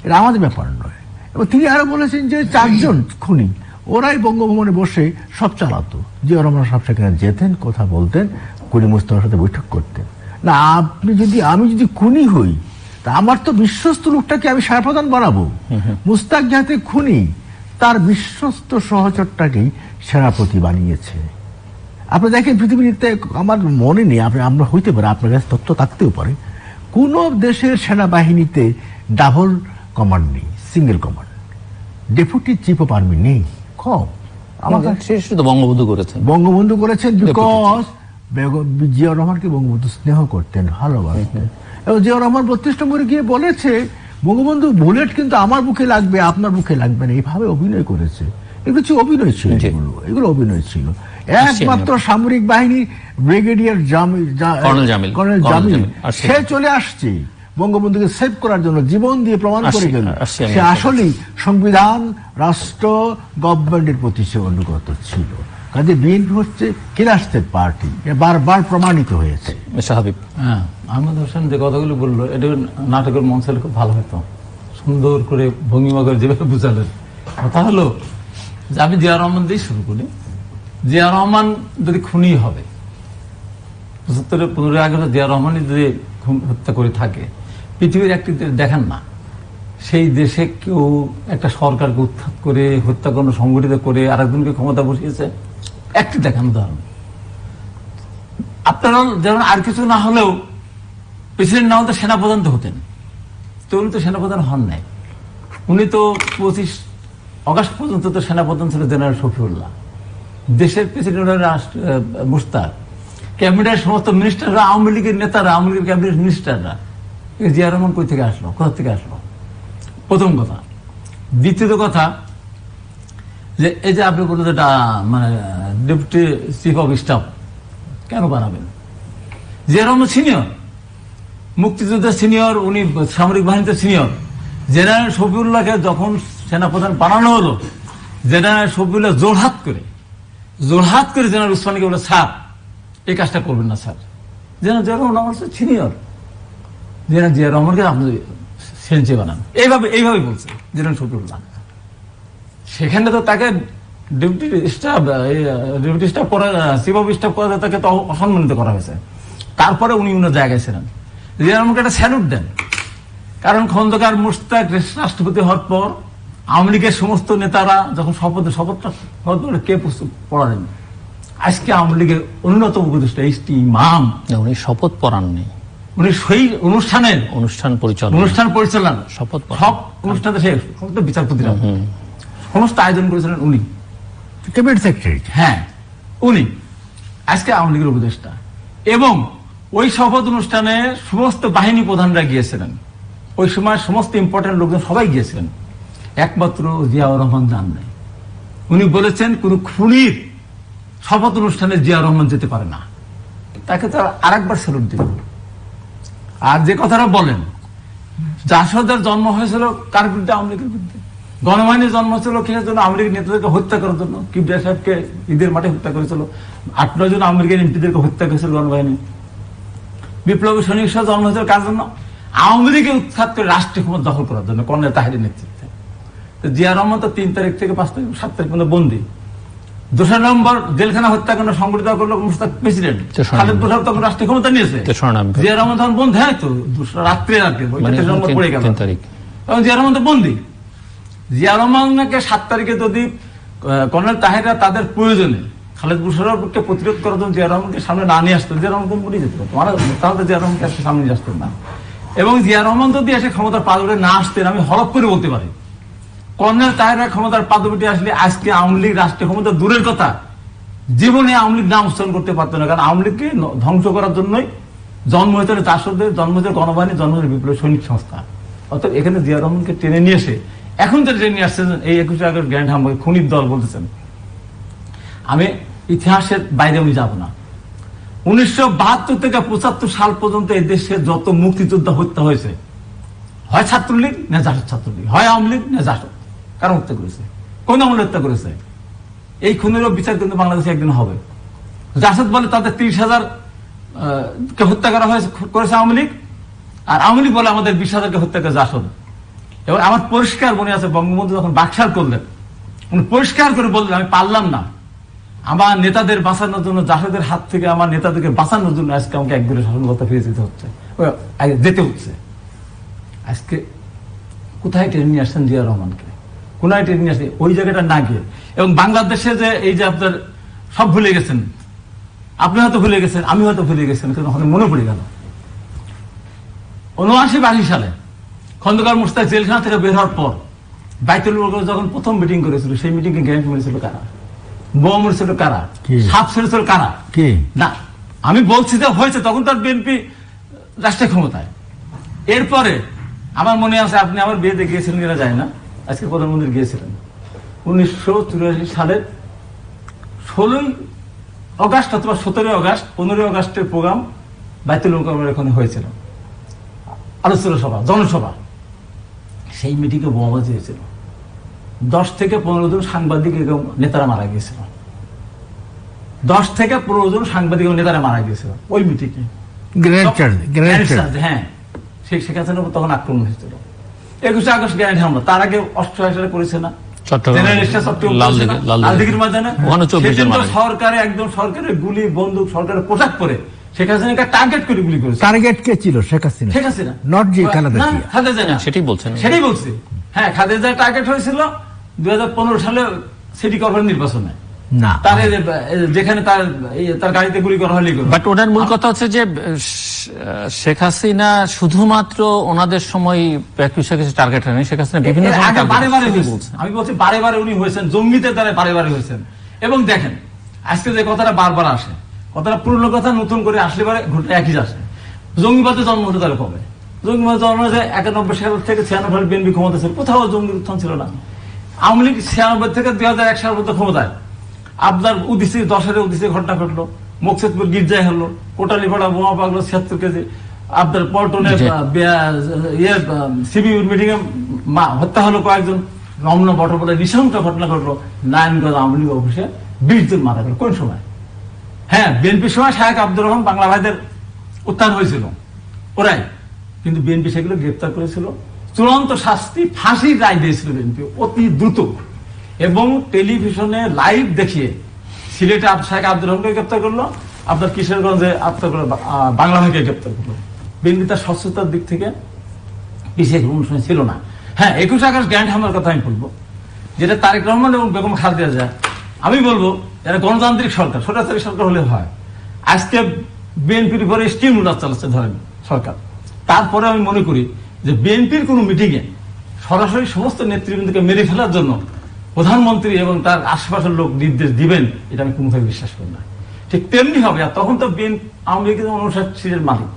এটা আমাদের ব্যাপার নয়। এবং তিনি আরো বলেছেন যে 4 জন খুনি, ওরাই বঙ্গভবনে বসে সব চালাতো। জিয়াউর রহমান সাহেব সেখানে যেতেন, কথা বলতেন, কুলি মুস্তাফার সাথে বৈঠক করতেন। না, আমি যদি খুনি হই, তা আমার তো বিশ্বস্ত লোকটাকে আমি সেনাপ্রধান বানাবো। মুস্তাক যাতে খুনি, তার বিশ্বস্ত সহচরটাকেই সেনাপতি বানিয়েছে। আপনি দেখেন পৃথিবীতে, আমার মনে নেই, আমরা হইতে পারে, আপনার কাছে তথ্য থাকতেও পারে, কোন দেশের সেনাবাহিনীতে ডাবল কমান্ড নেই, single command, deputy chief of army নেই, কম। বঙ্গবন্ধু করেছেন, বিকজ জিয়াউর রহমানকে বঙ্গবন্ধু স্নেহ করতেন, ভালোবাসতেন। এবং জিয়াউর রহমান 32 নম্বরে গিয়ে বলেছে, বঙ্গবন্ধু বুলেট কিন্তু আমার বুকে লাগবে, আপনার বুকে লাগবে না, এইভাবে অভিনয় করেছে। এগুলো হচ্ছে অভিনয় ছিল, এগুলো অভিনয় ছিল। একমাত্র সামরিক বাহিনী ব্রিগেডিয়ার কর্নেল জামিল সে চলে আসছে বঙ্গবন্ধুকে সেভ করার জন্য, জীবন দিয়ে প্রমাণ করে গেল সে আসলেই সংবিধান, রাষ্ট্র, গভর্নমেন্টের প্রতি সে অনুগত ছিল। কাজে বিএনপি হচ্ছে ক্লাসের পার্টি, বারবার প্রমাণিত হয়েছে। হ্যাঁ, আহমেদ হোসেন যে কথাগুলো বললো, এটা নাটকের মঞ্চে খুব ভালো হতো, সুন্দর করে ভঙ্গিমা করে যেভাবে বুঝালেন। কথা হলো যে আমি জিয়া রহমান দিয়ে শুরু করি। জিয়া রহমান যদি খুনি হবে, 75-15 আগস্ট জিয়া রহমানই যদি হত্যা করে থাকে, পৃথিবীর একটি দেখেন না সেই দেশে কেউ একটা সরকারকে উৎখাত করে হত্যা করানো সংগঠিত করে আরেকজনকে ক্ষমতা বসিয়েছে? একটি দেখান উদাহরণ। আপনারা যেমন আর কিছু না হলেও প্রেসিডেন্ট না হতে সেনাপ্রধান তো হতেন, তো উনি তো সেনাপ্রধান হন নাই। উনি তো 25 আগস্ট পর্যন্ত তো সেনাপ্রধান ছিল জেনারেল শফিউল্লাহ, দেশের প্রেসিডেন্ট মুশতাক, ক্যাবিনেটের সমস্ত মিনিস্টাররা আওয়ামী লীগের নেতারা, আওয়ামী লীগের ক্যাবিনেট মিনিস্টাররা। জিয়া রহমান কই থেকে আসলো, কোথা থেকে আসলো? প্রথম কথা। দ্বিতীয় কথা, যে এই যে আপনি বললেন যেটা মানে ডেপুটি চিফ অফ স্টাফ কেন বানাবেন? জিয়া রহমান সিনিয়র, মুক্তিযুদ্ধের সিনিয়র, উনি সামরিক বাহিনীতে সিনিয়র। জেনারেল শফিউল্লাহকে যখন সেনাপ্রধান বানানো হলো, জেনারেল শফিউল্লাহ জোরহাত করে জেনারেল উসমানীকে বলে, স্যার এই কাজটা করবেন না স্যার। জেনারেল জিয়া রহমান আমার সিনিয়র, জেনারেল জিয়া রহমানকে আপনি সেঞ্চে বানান, এইভাবে বলছে জেনারেল শফিউল্লাহ। সেখানে তো তাকে ডেপুটি স্টাফ করা, চিফ অফ স্টাফ করা, তাকে তো অসম্মানিত করা হয়েছে। তারপরে উনি অন্য জায়গায় ছিলেন। জিয়া রহমানকে একটা স্যালুট দেন, কারণ খন্দকার মুশতাক রাষ্ট্রপতি হওয়ার পর আওয়ামী লীগের সমস্ত নেতারা যখন শপথটা কে পড়ালেন? আজকে আওয়ামী লীগের অন্যতম উপদেষ্টা এইচটি ইমাম, উনি শপথ পড়াননি, উনি সেই অনুষ্ঠান পরিচালনা শপথ সব অনুষ্ঠান বিচারপতিরা সমস্ত আয়োজন করেছিলেন উনি, ক্যাবিনেট সেক্রেটারি। হ্যাঁ, উনি আজকে আওয়ামী লীগের উপদেষ্টা। এবং ওই শপথ অনুষ্ঠানে সমস্ত বাহিনী প্রধানরা গিয়েছিলেন, ওই সময় সমস্ত ইম্পর্টেন্ট লোকজন সবাই গিয়েছিলেন, একমাত্র জিয়াউর রহমান যান নাই। উনি বলেছেন কোন খুনির শপথ অনুষ্ঠানে জিয়াউর রহমান যেতে পারে না। তাকে তো আরেকবার স্যালুট দিল। আর যে কথাটা বলেন, জাসদের জন্ম হয়েছিল কার বিরুদ্ধে? আওয়ামী লীগের বিরুদ্ধে। গণবাহিনীর জন্ম হয়েছিল কিসের জন্য? আওয়ামী লীগের নেতাদেরকে হত্যা করার জন্য। কিবরিয়া সাহেবকে ঈদের মাঠে হত্যা করেছিল, 8-9 জন আওয়ামী লীগের এমপিদেরকে হত্যা করেছিল গণবাহিনী। বিপ্লবী সৈনিক জন্ম হয়েছিল কার জন্য? আওয়ামী লীগকে উৎখাত করে রাষ্ট্রীয় ক্ষমতা দখল করার জন্য, কর্নেল তাহেরের নেতৃত্বে। জিয়া রহমান তো 3 তারিখ থেকে 5 তারিখ 7 তারিখ পর্যন্ত বন্দী। 2 নভেম্বর জেলখানা হত্যাকাণ্ড সংগঠিত করলো মুশতাক প্রেসিডেন্ট, খালেদ মোশাররফ তখন রাষ্ট্রীয় ক্ষমতা নিয়েছে। জিয়া রহমান তখন বন্ধ, হ্যাঁ তো রাত্রে 3 নম্বর পড়ে গেল, তখন জিয়া রহমান তো বন্দী। জিয়া রহমানকে 7 তারিখে যদি কর্নেল তাহেরা তাদের প্রয়োজনে খালেদ মোশাররফকে প্রতিরোধ করার জন্য জিয়া রহমানকে সামনে না নিয়ে আসতো, জিয়া রহমান মরে যেত, তাহলে জিয়া রহমানকে আজকে সামনে নিয়ে আসতেন না। এবং জিয়া রহমান যদি এসে ক্ষমতার পাদুরে না আসতেন, আমি হলফ করে বলতে পারি, কর্নেল তাহেরা ক্ষমতার পাদবিটি আসলে আজকে আওয়ামী লীগ রাষ্ট্রীয় ক্ষমতা দূরের কথা, জীবনে আওয়ামী লীগ নাম উচ্চারণ করতে পারতো না। কারণ আওয়ামী লীগকে ধ্বংস করার জন্যই জন্ম হয়েছিল জাসদের, জন্ম হয়েছিল গণবাহিনী, জন্ম হয়েছিল বিপ্লবী সৈনিক সংস্থা। অর্থাৎ এখানে জিয়া রহমানকে টেনে নিয়ে এসে এখন যে টেনে নিয়ে আসছেন এই 21 আগস্ট গ্র্যান্ড হামলায় খুনির দল বলতেছেন। আমি ইতিহাসের বাইরে আমি যাব না। 1972 থেকে 75 সাল পর্যন্ত এই দেশে যত মুক্তিযোদ্ধা হত্যা হয়েছে, হয় ছাত্রলীগ না জাসদ ছাত্রলীগ, হয় আওয়ামী লীগ না জাসদ, কারণ হত্যা করেছে, কোন আমল হত্যা করেছে? এই খুনেরও বিচার কিন্তু বাংলাদেশে একদিন হবে। জাসদ বলে তাদের 30,000 কে হত্যা করা হয়েছে করেছে আওয়ামী লীগ, আর আওয়ামী লীগ বলে আমাদের 20,000 কে হত্যা করে জাসদ। এবার আমার পরিষ্কার মনে আছে, বঙ্গবন্ধু যখন বাকশাল করলেন, উনি পরিষ্কার করে বললেন, আমি পারলাম না, আমার নেতাদের বাঁচানোর জন্য, জাসদের হাত থেকে আমার নেতাদেরকে বাঁচানোর জন্য আজকে আমাকে একবারে শাসন ক্ষমতা ফিরে যেতে হচ্ছে। আজকে কোথায় টেনে নিয়ে আসছেন জিয়া রহমানকে? কোনায় টেনে নিয়ে আসছে? ওই জায়গাটা না গিয়ে। এবং বাংলাদেশে যে এই যে আপনার সব ভুলে গেছেন, আপনি হয়তো ভুলে গেছেন, আমি হয়তো ভুলে গেছেন, কিন্তু মনে পড়ে গেল 79-82 সালে খন্দকার মুশতাক জেলখানা থেকে বের হওয়ার পর বাইতুল মুকাররমে যখন প্রথম মিটিং করেছিল, সেই মিটিং এ গ্যারেন্টি মেরেছিল কারা? বোম মেরেছিল কারা? সাপ ছেড়েছিল কারা? না, আমি বলছি যে হয়েছে, তখন তার বিএনপি রাষ্ট্রীয় ক্ষমতায়। এরপরে আমার মনে আছে, আপনি আমার বিয়েতে গিয়েছিলেন কিনা যায় না, আজকে প্রধানমন্ত্রী গিয়েছিলেন 1984 সালের 16ই অগাস্ট অথবা 17ই অগাস্ট, 15ই অগাস্টের প্রোগ্রাম বাইতুল মোকাররমের এখানে হয়েছিল, আলোচনা সভা, জনসভা। সেই মিটিংয়ে বোমাবাজি হয়েছিল, 10 থেকে 15 জন সাংবাদিক এবং নেতারা মারা গিয়েছিল। 10 থেকে 15 জন সাংবাদিক এবং নেতারা মারা গিয়েছিল ওই মিটিংয়ে। হ্যাঁ, শেখ হাসিনার উপর তখন আক্রমণ হয়েছিল। 21 আগস্ট গ্র্যান্ড হামলা, তার আগে 88 সালে করেছে না লালদিঘির ময়দানে। সরকারে একদম সরকারের গুলি বন্দুক, সরকারের পোশাক পরে শেখ হাসিনাকে টার্গেট করে গুলি করেছে। টার্গেট কে ছিল? শেখ হাসিনা, শেখ হাসিনা, নট যে খালেদা জিয়া। খালেদা জিয়া, সেটাই বলছেন, সেটাই বলছি। হ্যাঁ, খালেদা জিয়া টার্গেট হয়েছিল 2015 সালে সিটি কর্পোরেশন নির্বাচনে। না, তার যেখানে তার গাড়িতে গুলি করা হলে, বাট ওনার মূল কথা হচ্ছে যে শেখ হাসিনা শুধুমাত্র ওনাদের সময় টার্গেট হয়নি, শেখ হাসিনা বিভিন্ন আমি বলছি বারে বারে উনি হয়েছেন, জঙ্গিদের দ্বারা বারে বারে হয়েছেন। এবং দেখেন আজকে যে কথাটা বারবার আসে, কথাটা পুরনো কথা নতুন করে আসলে পরে ঘটনা একই আসে। জঙ্গিবাদের জন্ম হতে তাহলে কবে? জঙ্গিবাদ জন্ম হয়েছে 91 সাল থেকে 96 সালে বিএনপি ক্ষমতা ছিল, কোথাও জঙ্গির উত্থান ছিল না। আওয়ামী লীগ 96 থেকে 2001 সাল পর্যন্ত ক্ষমতায়। আপনার উদ্দেশ্যে 10-এর উদ্দেশ্যে ঘটনা ঘটলো, মুকসেদপুর গির্জায় হলো, কোটালীপাড়া বোমা পাগলো 76 কেজি, আপনার পল্টনে সিবিউর মিটিং এ হত্যা হলো কয়েকজন, রমনা বটপটে নৃশংস ঘটনা ঘটলো, নারায়ণগঞ্জ আওয়ামী লীগ অফিসে 20 জন মারা গেল। কোন সময়? হ্যাঁ, বিএনপির সময় শাহেক আব্দুর রহমান বাংলা ভাইদের উত্থান হয়েছিল, ওরাই কিন্তু বিএনপি সেগুলো গ্রেপ্তার করেছিল, চূড়ান্ত শাস্তি ফাঁসির রায় দিয়েছিল বিএনপি অতি দ্রুত। এবং টেলিভিশনে লাইভ দেখিয়ে সিলেটে শাহেক আব্দুর রহমানকে গ্রেপ্তার করলো, আপনার কিশোরগঞ্জে বাংলা ভাইকে গ্রেপ্তার করলো। বিএনপি তার স্বচ্ছতার দিক থেকে পিছিয়ে কোনো সময় ছিল না। হ্যাঁ, 21 আগস্ট গ্র্যান্ড হামলার কথা আমি বলবো, যেটা তারেক রহমান এবং বেগম খালেদা জিয়া, আমি বলবো এরা গণতান্ত্রিক সরকার, স্বৈরাচারী সরকার হলে হয়। আজকে বিএনপির উপরে স্টিমুলাস চালাচ্ছে ধরেন সরকার। তারপরে আমি মনে করি যে বিএনপির কোন মিটিংয়ে সরাসরি সমস্ত নেতৃবৃন্দকে মেরে ফেলার জন্য প্রধানমন্ত্রী এবং তার আশেপাশের লোক নির্দেশ দিবেন, এটা আমি কোনোভাবে বিশ্বাস করি না। ঠিক তেমনি হবে। আর তখন তো আওয়ামী লীগের 59 সিটের মালিক,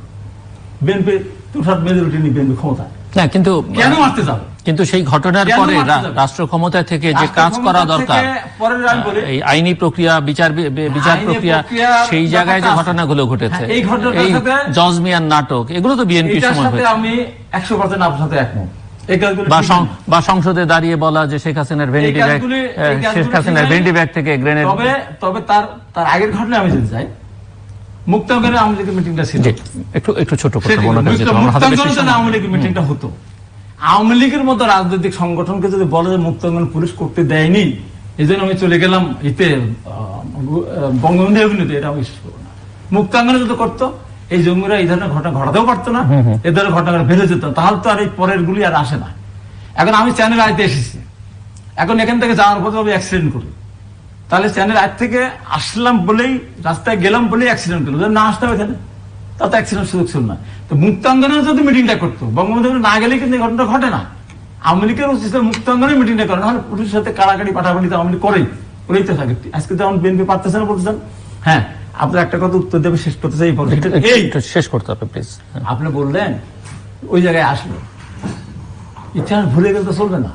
বিএনপি 2/3 মেজরিটি নিয়ে বিএনপি ক্ষমতা। না, কিন্তু কেন মারতে যাবে? কিন্তু সেই ঘটনার পরে রাষ্ট্র ক্ষমতা থেকে যে কাজ করা দরকার, এই আইনি প্রক্রিয়া, বিচার প্রক্রিয়া, সেই জায়গায় যে ঘটনাগুলো ঘটেছে, এই জজ মিয়ার নাটক, এগুলো তো বিএনপির সময় হয়েছে। আমি 100% আপনার সাথে একমত। বা সংসদে দাঁড়িয়ে বলা যে শেখ হাসিনার ভেন্ডি ব্যাগ থেকে গ্রেনেড। তবে তার আগের ঘটনা আমি যদি যাই, মুক্তাঙ্গনে আওয়ামী লীগের মিটিংটা ছিল, একটু ছোট কথা আওয়ামী লীগের মিটিংটা হতো। আওয়ামী লীগের মতো রাজনৈতিক সংগঠনকে যদি বলে যে মুক্তাঙ্গন পুলিশ করতে দেয়নি, এই জন্য আমি চলে গেলাম এতে বঙ্গবন্ধু অভিনীত, এটা আমি বিশ্বাস করবো না। মুক্তাঙ্গনে যদি করতো, এই জঙ্গিরা এই ধরনের ঘটনা ঘটাতেও পারতো না, এ ধরনের ঘটনা বেড়ে যেত, তাহলে তো আর এই পরের গুলি আর আসে না। এখন আমি চ্যানেল আইতে এসেছি, এখন এখান থেকে যাওয়ার পথে আমি অ্যাক্সিডেন্ট করি, তাহলে চ্যানেল আই থেকে আসলাম বলেই, রাস্তায় গেলাম বলেই অ্যাক্সিডেন্ট করলো, না আসতাম এখানে তাতে অ্যাক্সিডেন্ট সুযোগ ছিল না। তো মুক্তাঙ্গনে যদি মিটিংটা করতো, বঙ্গবন্ধু না গেলে কিন্তু এই ঘটনা ঘটে না। আওয়ামী লীগের উচিত মুক্তাঙ্গনে মিটিংটা করে, নাহলে পুলিশের সাথে কাড়াকাড়ি পাঠাপাঠি তো আওয়ামী লীগ করেই তো থাকে। আজকে তো আমার বিএনপি পারতেছে না, বলতেছেন। হ্যাঁ, আপনার একটা কথা উত্তর দেবে, শেষ করতে চাই, শেষ করতে হবে প্লিজ। আপনি বললেন ওই জায়গায় আসলো, ইতিহাস ভুলে গেলে তো চলবে না।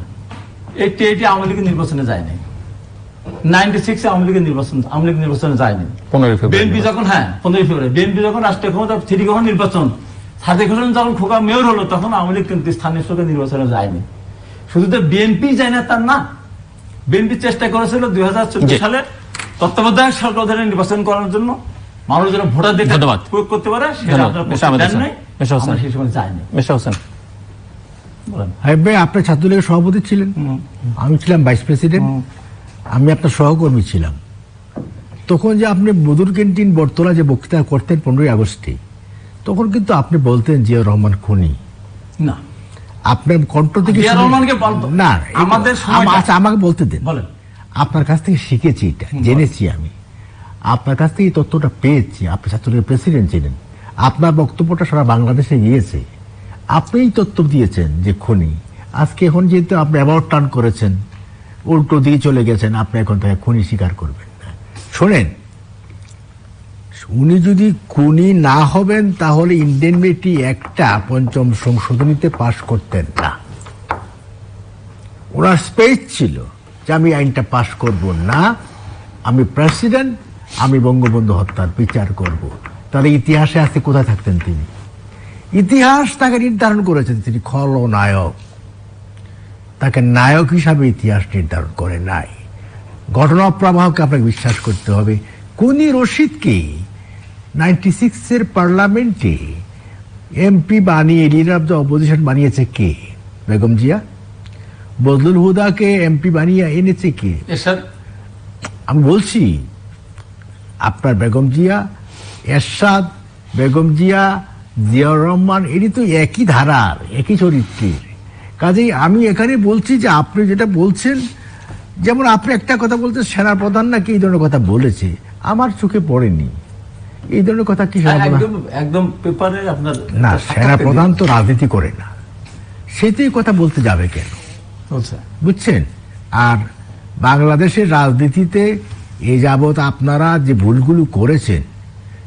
88 আওয়ামী লীগের নির্বাচনে যায়নি, 96 আওয়ামী লীগ নির্বাচনে যায়নি। বিএনপি যখন 15 ফেব্রুয়ারি বিএনপি যখন রাষ্ট্রীয় ক্ষমতা 3 যখন নির্বাচন, সাদেক হোসেন যখন খোকা মেয়র হলো, তখন আওয়ামী লীগ কিন্তু স্থানীয় সরকার নির্বাচনে যায়নি। শুধু তো বিএনপি যায় না তার না, বিএনপি চেষ্টা করেছিল 2014 সালে তত্ত্বাবধায়ক সরকার অধীনে নির্বাচন করার জন্য, মানুষ যেন ভোটার দেখে প্রয়োগ করতে পারে, সেটা সেই সময় যায়নি। আপনার ছাত্রলীগের সভাপতি ছিলেন, আমি ছিলাম ভাইস প্রেসিডেন্ট, আমি আপনার সহকর্মী ছিলাম। তখন যে আপনি মধুর ক্যান্টিন বটতলা যে বক্তৃতা করতেন 15 আগস্টে, তখন কিন্তু আপনি বলতেন জিয়া রহমান খুনি না, আপনার কণ্ঠ থেকে না, আচ্ছা আমাকে বলতে দেন। আপনার কাছ থেকে শিখেছি, এটা জেনেছি, আমি আপনার কাছ থেকে তথ্যটা পেয়েছি। আপনি ছাত্রলীগের প্রেসিডেন্ট ছিলেন, আপনার বক্তব্যটা সারা বাংলাদেশে গিয়েছে, আপনিই তথ্য দিয়েছেন যে খুনি। আজকে এখন যেহেতু আপনি অ্যাবাউট টার্ন করেছেন, উল্টো দিয়ে চলে গেছেন, আপনি এখন তাকে খুনি স্বীকার করবেন। শোনেন, উনি যদি খুনি না হবেন তাহলে ইন্ডেমনিটি একটা পঞ্চম সংশোধনীতে পাশ করতেন না। ওনার স্পেস ছিল যে আমি আইনটা পাশ করব না, আমি প্রেসিডেন্ট, আমি বঙ্গবন্ধু হত্যার বিচার করব। তাহলে ইতিহাসে আজকে কোথায় থাকতেন তিনি? ইতিহাস তাকে নির্ধারণ করেছেন তিনি খলনায়ক, তাকে নায়ক হিসাবে ইতিহাস নির্ধারণ করে নাই। ঘটনা প্রবাহকে আপনাকে বিশ্বাস করতে হবে। খুনি রশিদকে 96 পার্লামেন্টে এমপি বানিয়ে লিডার অব দ্য অপোজিশন বানিয়েছে কে? বেগম জিয়া। বদলুল হুদাকে এমপি বানিয়ে এনেছে কে? আমি বলছি আপনার বেগম জিয়া, এরশাদ, বেগম জিয়া, জিয়াউর রহমান, এটি তো একই ধারার, একই চরিত্রের। কাজেই আমি এখানে বলছি যে আপনি যেটা বলছেন, যেমন আপনি একটা কথা বলছেন সেনাপ্রধান নাকি এই ধরনের কথা বলেছে, আমার চোখে পড়েনি এই ধরনের কথা। কি একদম পেপারে আপনার না, সেনাপ্রধান তো রাজনীতি করে না, সেটাই কথা বলতে যাবে কেন? বুঝছেন? আর বাংলাদেশের রাজনীতিতে এই যাবৎ আপনারা যে ভুলগুলো করেছেন,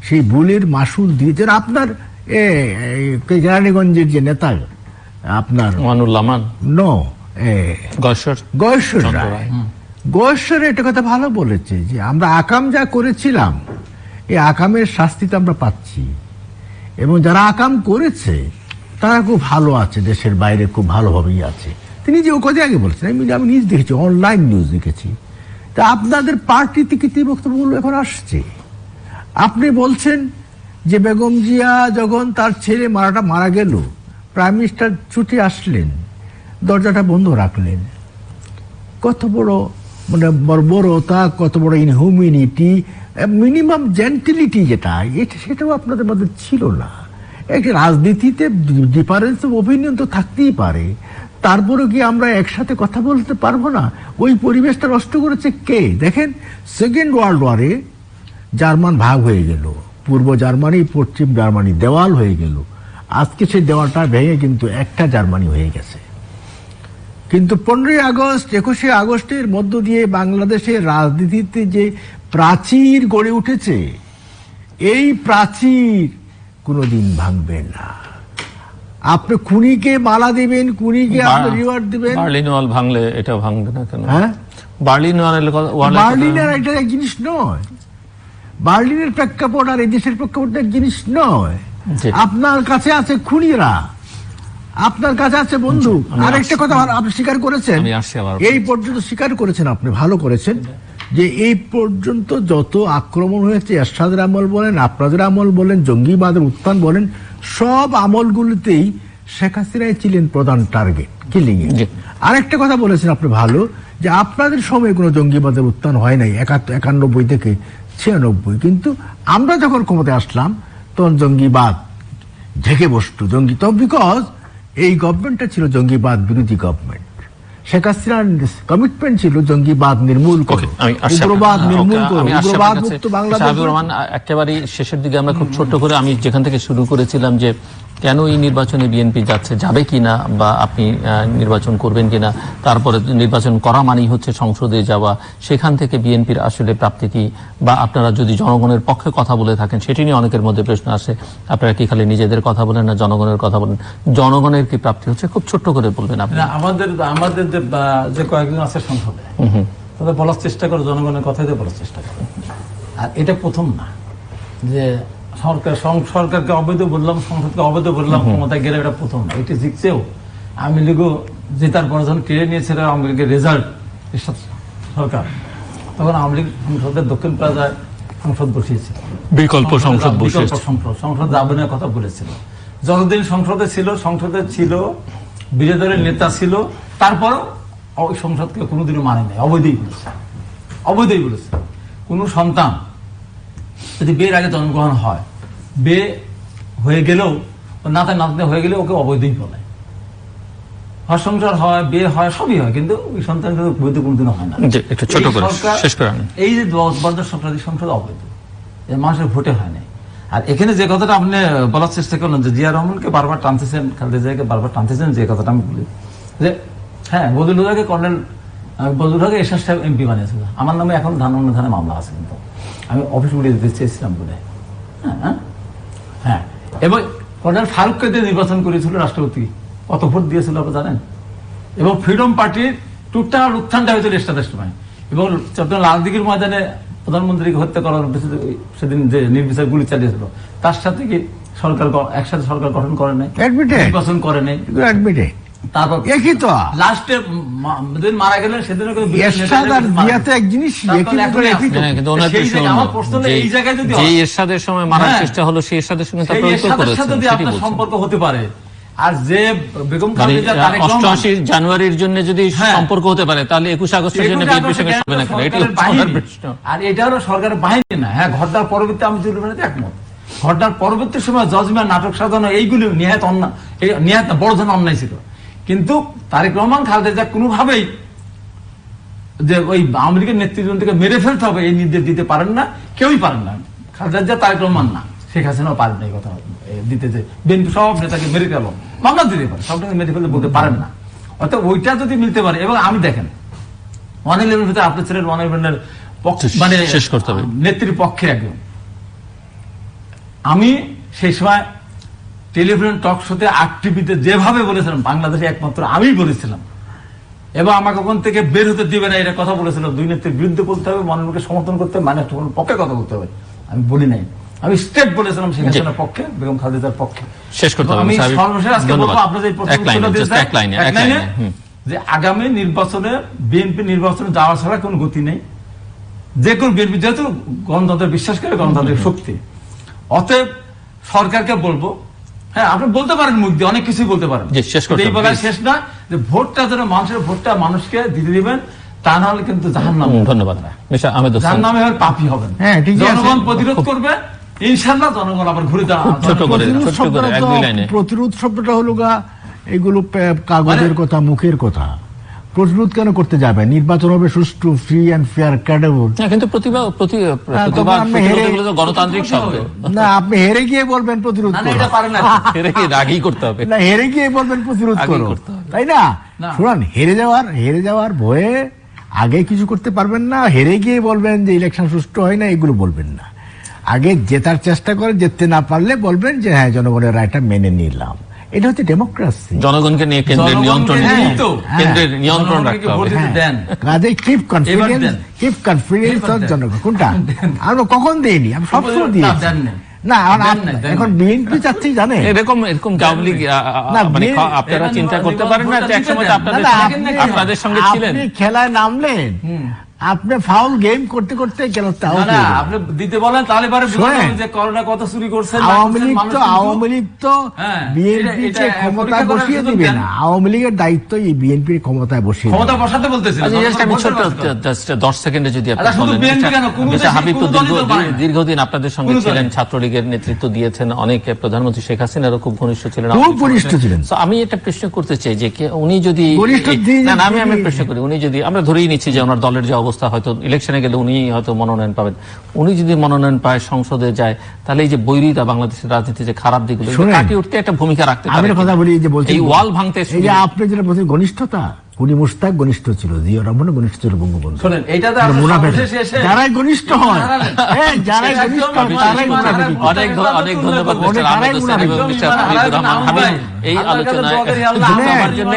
সেই ভুলের মাসুল দিয়েছেন আপনার কেরানীগঞ্জের যে নেতা আপনার গয়েশ্বর একটা কথা ভালো বলেছে যে আমরা আকাম যা করেছিলাম এই আকামের শাস্তি তো আমরা পাচ্ছি, এবং যারা আকাম করেছে তারা খুব ভালো আছে, দেশের বাইরে খুব ভালোভাবেই আছে। তিনি যে ও কথা আগে বলেছেন, আমি নিউজ দেখেছি, অনলাইন নিউজ দেখেছি। তা আপনাদের পার্টিতে কি বক্তব্যগুলো এখন আসছে? আপনি বলছেন যে বেগম জিয়া যখন তার ছেলে মারা গেল, প্রাইম মিনিস্টার ছুটে আসলেন, দরজাটা বন্ধ রাখলেন। কত বড় মানে বর্বরতা, কত বড় ইনহিউম্যানিটি, মিনিমাম জেন্টিলিটি যেটা, সেটাও আপনাদের মধ্যে ছিল না। একটা রাজনীতিতে ডিফারেন্স অফ ওপিনিয়ন তো থাকতেই পারে, তারপরে কি আমরা একসাথে কথা বলতে পারবো না? ওই পরিবেশটা নষ্ট করেছে কে? দেখেন, সেকেন্ড ওয়ার্ল্ড ওয়ারে জার্মান ভাগ হয়ে গেল, পূর্ব জার্মানি পশ্চিম জার্মানি দেওয়াল হয়ে গেল। আজকে সেই দেওয়ালটা ভেঙে কিন্তু একটা জার্মানি হয়ে গেছে। কিন্তু 15ই আগস্ট 21শে আগস্টের মধ্য দিয়ে বাংলাদেশের রাজনীতিতে যে প্রাচীর গড়ে উঠেছে, এই প্রাচীর কোনোদিন ভাঙবে না। আপনি খুনিকে মালা দিবেন, খুনিকে আপনি রিওয়ার্ড দিবেন। বার্লিন ওয়াল ভাঙলে এটা ভাঙবে না কেন? হ্যাঁ, বার্লিনের এটা এক জিনিস নয়, বার্লিনের প্রেক্ষাপট আর এই দেশের প্রেক্ষাপট এক জিনিস নয়। আপনার কাছে আছে খুনিরা, আপনার কাছে আছে বন্ধু। আর একটা কথা আপনি স্বীকার করেছেন, এই পর্যন্ত স্বীকার করেছেন, আপনি ভালো করেছেন যে এই পর্যন্ত যত আক্রমণ হয়েছে, এরশাদের আমল বলেন, আপনাদের আমল বলেন, জঙ্গিবাদের উত্থান বলেন, সব আমলগুলিতেই শেখ হাসিনাই ছিলেন প্রধান টার্গেট কিলিং এ। আরেকটা কথা বলেছেন আপনি ভালো, যে আপনাদের সময় কোনো জঙ্গিবাদের উত্থান হয় নাই 91 থেকে 96, কিন্তু আমরা যখন ক্ষমতায় আসলাম তখন জঙ্গিবাদ ঢেকে বসত। তো বিকজ এই গভর্নমেন্টটা ছিল জঙ্গিবাদ বিরোধী গভর্নমেন্ট। শেখ হাসিনার কমিটমেন্ট ছিল জঙ্গিবাদ নির্মূল করো, উগ্রবাদ নির্মূল করো, উগ্রবাদ মুক্ত বাংলাদেশ। একেবারে শেষের দিকে আমরা খুব ছোট্ট করে, আমি যেখান থেকে শুরু করেছিলাম যে কেন এই নির্বাচনে বিএনপি যাবে কিনা, বা আপনি নির্বাচন করবেন কিনা, তারপরে নির্বাচন করা মানেই হচ্ছে সংসদে যাওয়া, সেখান থেকে বিএনপির আসলে প্রাপ্তি কি, বা আপনারা যদি জনগণের পক্ষে কথা বলে থাকেন সেটি নিয়ে অনেকের মধ্যে প্রশ্ন আসে, আপনারা কি খালি নিজেদের কথা বলেন না জনগণের কথা বলেন? জনগণের কি প্রাপ্তি হচ্ছে? খুব ছোট্ট করে বলবেন আপনি। আমাদের যে কয়েকজন আছে সংসদে, তাদের বলার চেষ্টা করে, জনগণের কথাই বলার চেষ্টা করে। আর এটা প্রথম না যে সরকারকে অবৈধ বললাম, সংসদকে অবৈধ বললাম, ক্ষমতায় গেলে, এটা প্রথম না। এটি জিতছেও আওয়ামী লীগও জেতার পর যখন কেড়ে নিয়েছিল আওয়ামী লীগের রেজাল্ট সরকার, তখন আওয়ামী লীগ সংসদের দক্ষিণ প্লাজায় সংসদ বসিয়েছিল, বিকল্প সংসদ সংসদ আবেদনের কথা বলেছিল। যতদিন সংসদে ছিল বিরোধী দলের নেতা ছিল, তারপর ওই সংসদকে কোনোদিনও মানে নেই, অবৈধই বলেছে। কোন সন্তান যদি বিয়ের আগে জন্মগ্রহণ হয়, বিয়ে হয়ে গেলেও নাতে হয়ে গেলে ওকে অবৈধই বলে। সংসার হয়, বিয়ে হয়, সবই হয়, কিন্তু ওই সন্তান বৈধ কোনদিনও হয় না। এই যে 10 বছর সংসদ অবৈধ, মানুষের ভোটে হয় নাই। আর এখানে যে কথাটা আপনি বলার চেষ্টা করলেন যে জিয়া রহমানকে বারবার টানতেছেন, খালেদা জিয়াকে বারবার টানতেছেন, যে কথাটা আমি বলি যে হ্যাঁ, বদরুল হুদাকে এরশাদ সাহেব এমপি বানিয়েছিল, আমার নামে এখন ধানে মামলা আছে, কিন্তু আমি অফিস উড়িয়ে দিতে চেয়েছিলাম বলে হ্যাঁ, এবং কর্নেল ফারুককে দিয়ে নির্বাচন করেছিল রাষ্ট্রপতি, কত ভোট দিয়েছিল আপনি জানেন? এবং ফ্রিডম পার্টির টোটাল উত্থানটা হয়েছিল এরশাদের সময়, এবং আপনার লালদিঘির ময়দানে প্রধানমন্ত্রীকে হত্যা করার সেদিন যে নির্বিচার গুলি চালিয়েছিল, তার সাথে কি সরকার একসাথে সরকার গঠন করে নাই, নির্বাচন করে নাই। তারপর একই তো লাস্টে যেদিন মারা গেলেন সেদিন এক জিনিস এই জায়গায় যদি এরশাদের সময় মারার চেষ্টা হলো, সেই এরশাদের সঙ্গে সম্পর্ক হতে পারে। আর যে বেগম 88 জানুয়ারির জন্য যদি সম্পর্ক হতে পারে, তাহলে 21 আগস্টের জন্য বিএনপির সঙ্গে হবে না কেন? এটি প্রশ্ন। আর এটা হলো সরকারের বাহিনী না। হ্যাঁ, ঘটনার পরবর্তী আমি একমত, ঘটনার পরবর্তী সময় জজমেন্ট, নাটক সাজানো, এইগুলি নিহাত অন্যায়, নিহাত বড় ধরনের অন্যায় ছিল। কিন্তু তারেক রহমান, খালেদা জিয়া কোনোভাবেই যে ওই আওয়ামী লীগের নেতৃত্ব থেকে মেরে ফেলতে হবে এই নির্দেশ দিতে পারেন না, কেউই পারেন না। খালেদা জিয়া, তারেক রহমান না, শেখ হাসিনাও পারেন না এই কথা দিতে, যে বিএনপি সব নেতাকে মেরে ফেলো, মামলা দিতে পারে, সবটাকে মেরে ফেলতে বলতে পারেন না। অর্থাৎ ওইটা যদি মিলতে পারে, এবং আমি দেখেন 111 ভিতরে আপনার ছেলের 111 মানে শেষ করতে হবে নেত্রীর পক্ষে একদম। আমি সেই সময় টেলিভিশন টক শোতে টিভিতে যেভাবে বলেছিলাম, বাংলাদেশে একমাত্র আমি বলেছিলাম, এবং আমাকে ওখান থেকে বের হতে দিবে না এটা কথা বলেছিলাম। দুই নেত্রীর বিরুদ্ধে বলতে হবে, মনের মুখে সমর্থন করতে হবে, মানে পক্ষে কথা বলতে হবে। আমি বলি নাই, আমি স্টেট বলেছিলাম শেখ হাসিনার পক্ষে, বেগম খালেদার পক্ষে। শেষ করতে হবে। আমি সর্বশেষ আজকে বলবো, আপনাদের যে আগামী নির্বাচনে বিএনপি নির্বাচনে যাওয়া ছাড়া কোন গতি নেই। যে কোন বিএনপি যেহেতু গণতন্ত্রে বিশ্বাস করে, গণতান্ত্রিক শক্তি, অতএব সরকারকে বলবো, হ্যাঁ আপনি বলতে পারেন মুখ দিয়ে অনেক কিছুই বলতে পারেন, এই বলা শেষ না, যে ভোটটা যেন মানুষের ভোটটা মানুষকে দিতে দিবেন, তা না হলে কিন্তু জাহান্নাম। ধন্যবাদ। জাহান্নামে আর পাপী হবেন। জনগণ প্রতিরোধ করবে, ইনশাআল্লাহ জনগণ আবার ঘুরে দাঁড়াবে। প্রতিরোধ শব্দটা হলো এগুলো কাগজের কথা, মুখের কথা। প্রতিরোধ কেন করতে যাবে? নির্বাচন হবে সুষ্ঠু, ফ্রি অ্যান্ড ফেয়ার, ক্রেডিবল। কিন্তু গণতান্ত্রিক শব্দ না, আপনি হেরে গিয়ে বলবেন প্রতিরোধ করো, রাগই করতে হবে না, হেরে গিয়ে বলবেন প্রতিরোধ করো, তাই না? শুনুন, হেরে যাওয়ার ভয়ে আগে কিছু করতে পারবেন না, হেরে গিয়ে বলবেন যে ইলেকশন সুষ্ঠু হয় না, এগুলো বলবেন না। আগে জেতার চেষ্টা করে, জিততে না পারলে বলবেন যে হ্যাঁ জনগণের রায়টা মেনে নিলাম। এটা হচ্ছে ডেমোক্রেসি। জনগণকে নিয়ে কেন্দ্রের নিয়ন্ত্রণ রাখতে হবে। কিপ কনফিডেন্স জনগণ। কোনটা আমরা কখন দেইনি? আমি সবসময় দিয়েছি না। এখন বিএনপি চাচ্ছি জানে এরকম আওয়ামী লীগ, আপনারা চিন্তা করতে পারেন না যে একসময় আপনাদের সঙ্গে ছিলেন, খেলায় নামলেন, আপনি ফাউল গেম করতে করতে গেল। আপনি দিতে বলেন, তাহলে যে করোনা কত চুরি করছেন। আওয়ামী লীগ তো বিএনপিকে ক্ষমতায় বসিয়ে দিবে না। আওয়ামী লীগের দায়িত্ব এই বিএনপির ক্ষমতায় বসিয়ে, ক্ষমতা বসাতে বলতেছে। আমি ছোট্ট 10 সেকেন্ডে যদি আপনি হাবিব তো দীর্ঘদিন আপনাদের সঙ্গে ছিলেন, ছাত্রলীগের নেতৃত্ব দিয়েছেন, অনেকে প্রধানমন্ত্রী শেখ হাসিনারও খুব ঘনিষ্ঠ ছিলেন, আমি একটা প্রশ্ন করতে চাই যে উনি যদি, আমি প্রশ্ন করি, উনি যদি, আমরা ধরেই নিচ্ছি যে ওনার দলের যে অবস্থা, হয়তো ইলেকশনে গেলে উনি হয়তো মনোনয়ন পাবেন, উনি যদি মনোনয়ন পায়, সংসদে যায়, তাহলে এই যে বৈরিতা, বাংলাদেশের রাজনীতি যে খারাপ দিকগুলো কাটিয়ে উঠতে একটা ভূমিকা রাখতে পারে। আমি কথা বলি যে বলছি, এই ওয়াল ভাঙতে, এই যে আপনি যেটা বলছেন ঘনিষ্ঠতা, উনি মুশতাক ঘনিষ্ঠ ছিল, জিয়া রহমান ঘনিষ্ঠ ছিল বঙ্গবন্ধু। শুনেন, এইটাতে যারাই ঘনিষ্ঠ হয়, যারাই ঘনিষ্ঠ হয় তারাই মুনাফিক। অনেক ধন্যবাদ মিস্টার আহমেদ হোসেন এবং মিস্টার হাবিবুর রহমান হাবিব এই আলোচনায় আমার জন্য।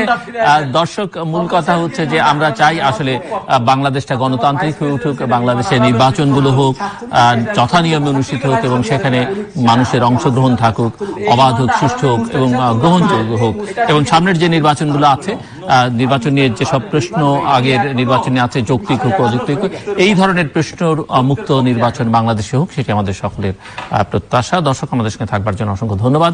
দর্শক, মূল কথা হচ্ছে যে আমরা চাই আসলে বাংলাদেশটা গণতান্ত্রিক হয়ে উঠুক, বাংলাদেশের নির্বাচনগুলো হোক, যথা নিয়মে অনুষ্ঠিত হোক, এবং সেখানে মানুষের অংশগ্রহণ থাকুক, অবাধ হোক, সুষ্ঠু হোক এবং গ্রহণযোগ্য হোক। এবং সামনের যে নির্বাচনগুলো আছে, নির্বাচন নিয়ে যেসব প্রশ্ন আগের নির্বাচনে আছে, যৌক্তিক হোক, অযৌক্তিক হোক, এই ধরনের প্রশ্ন মুক্ত নির্বাচন বাংলাদেশে হোক, সেটি আমাদের সকলের প্রত্যাশা। দর্শক, আমাদের সঙ্গে থাকবার জন্য অসংখ্য ধন্যবাদ।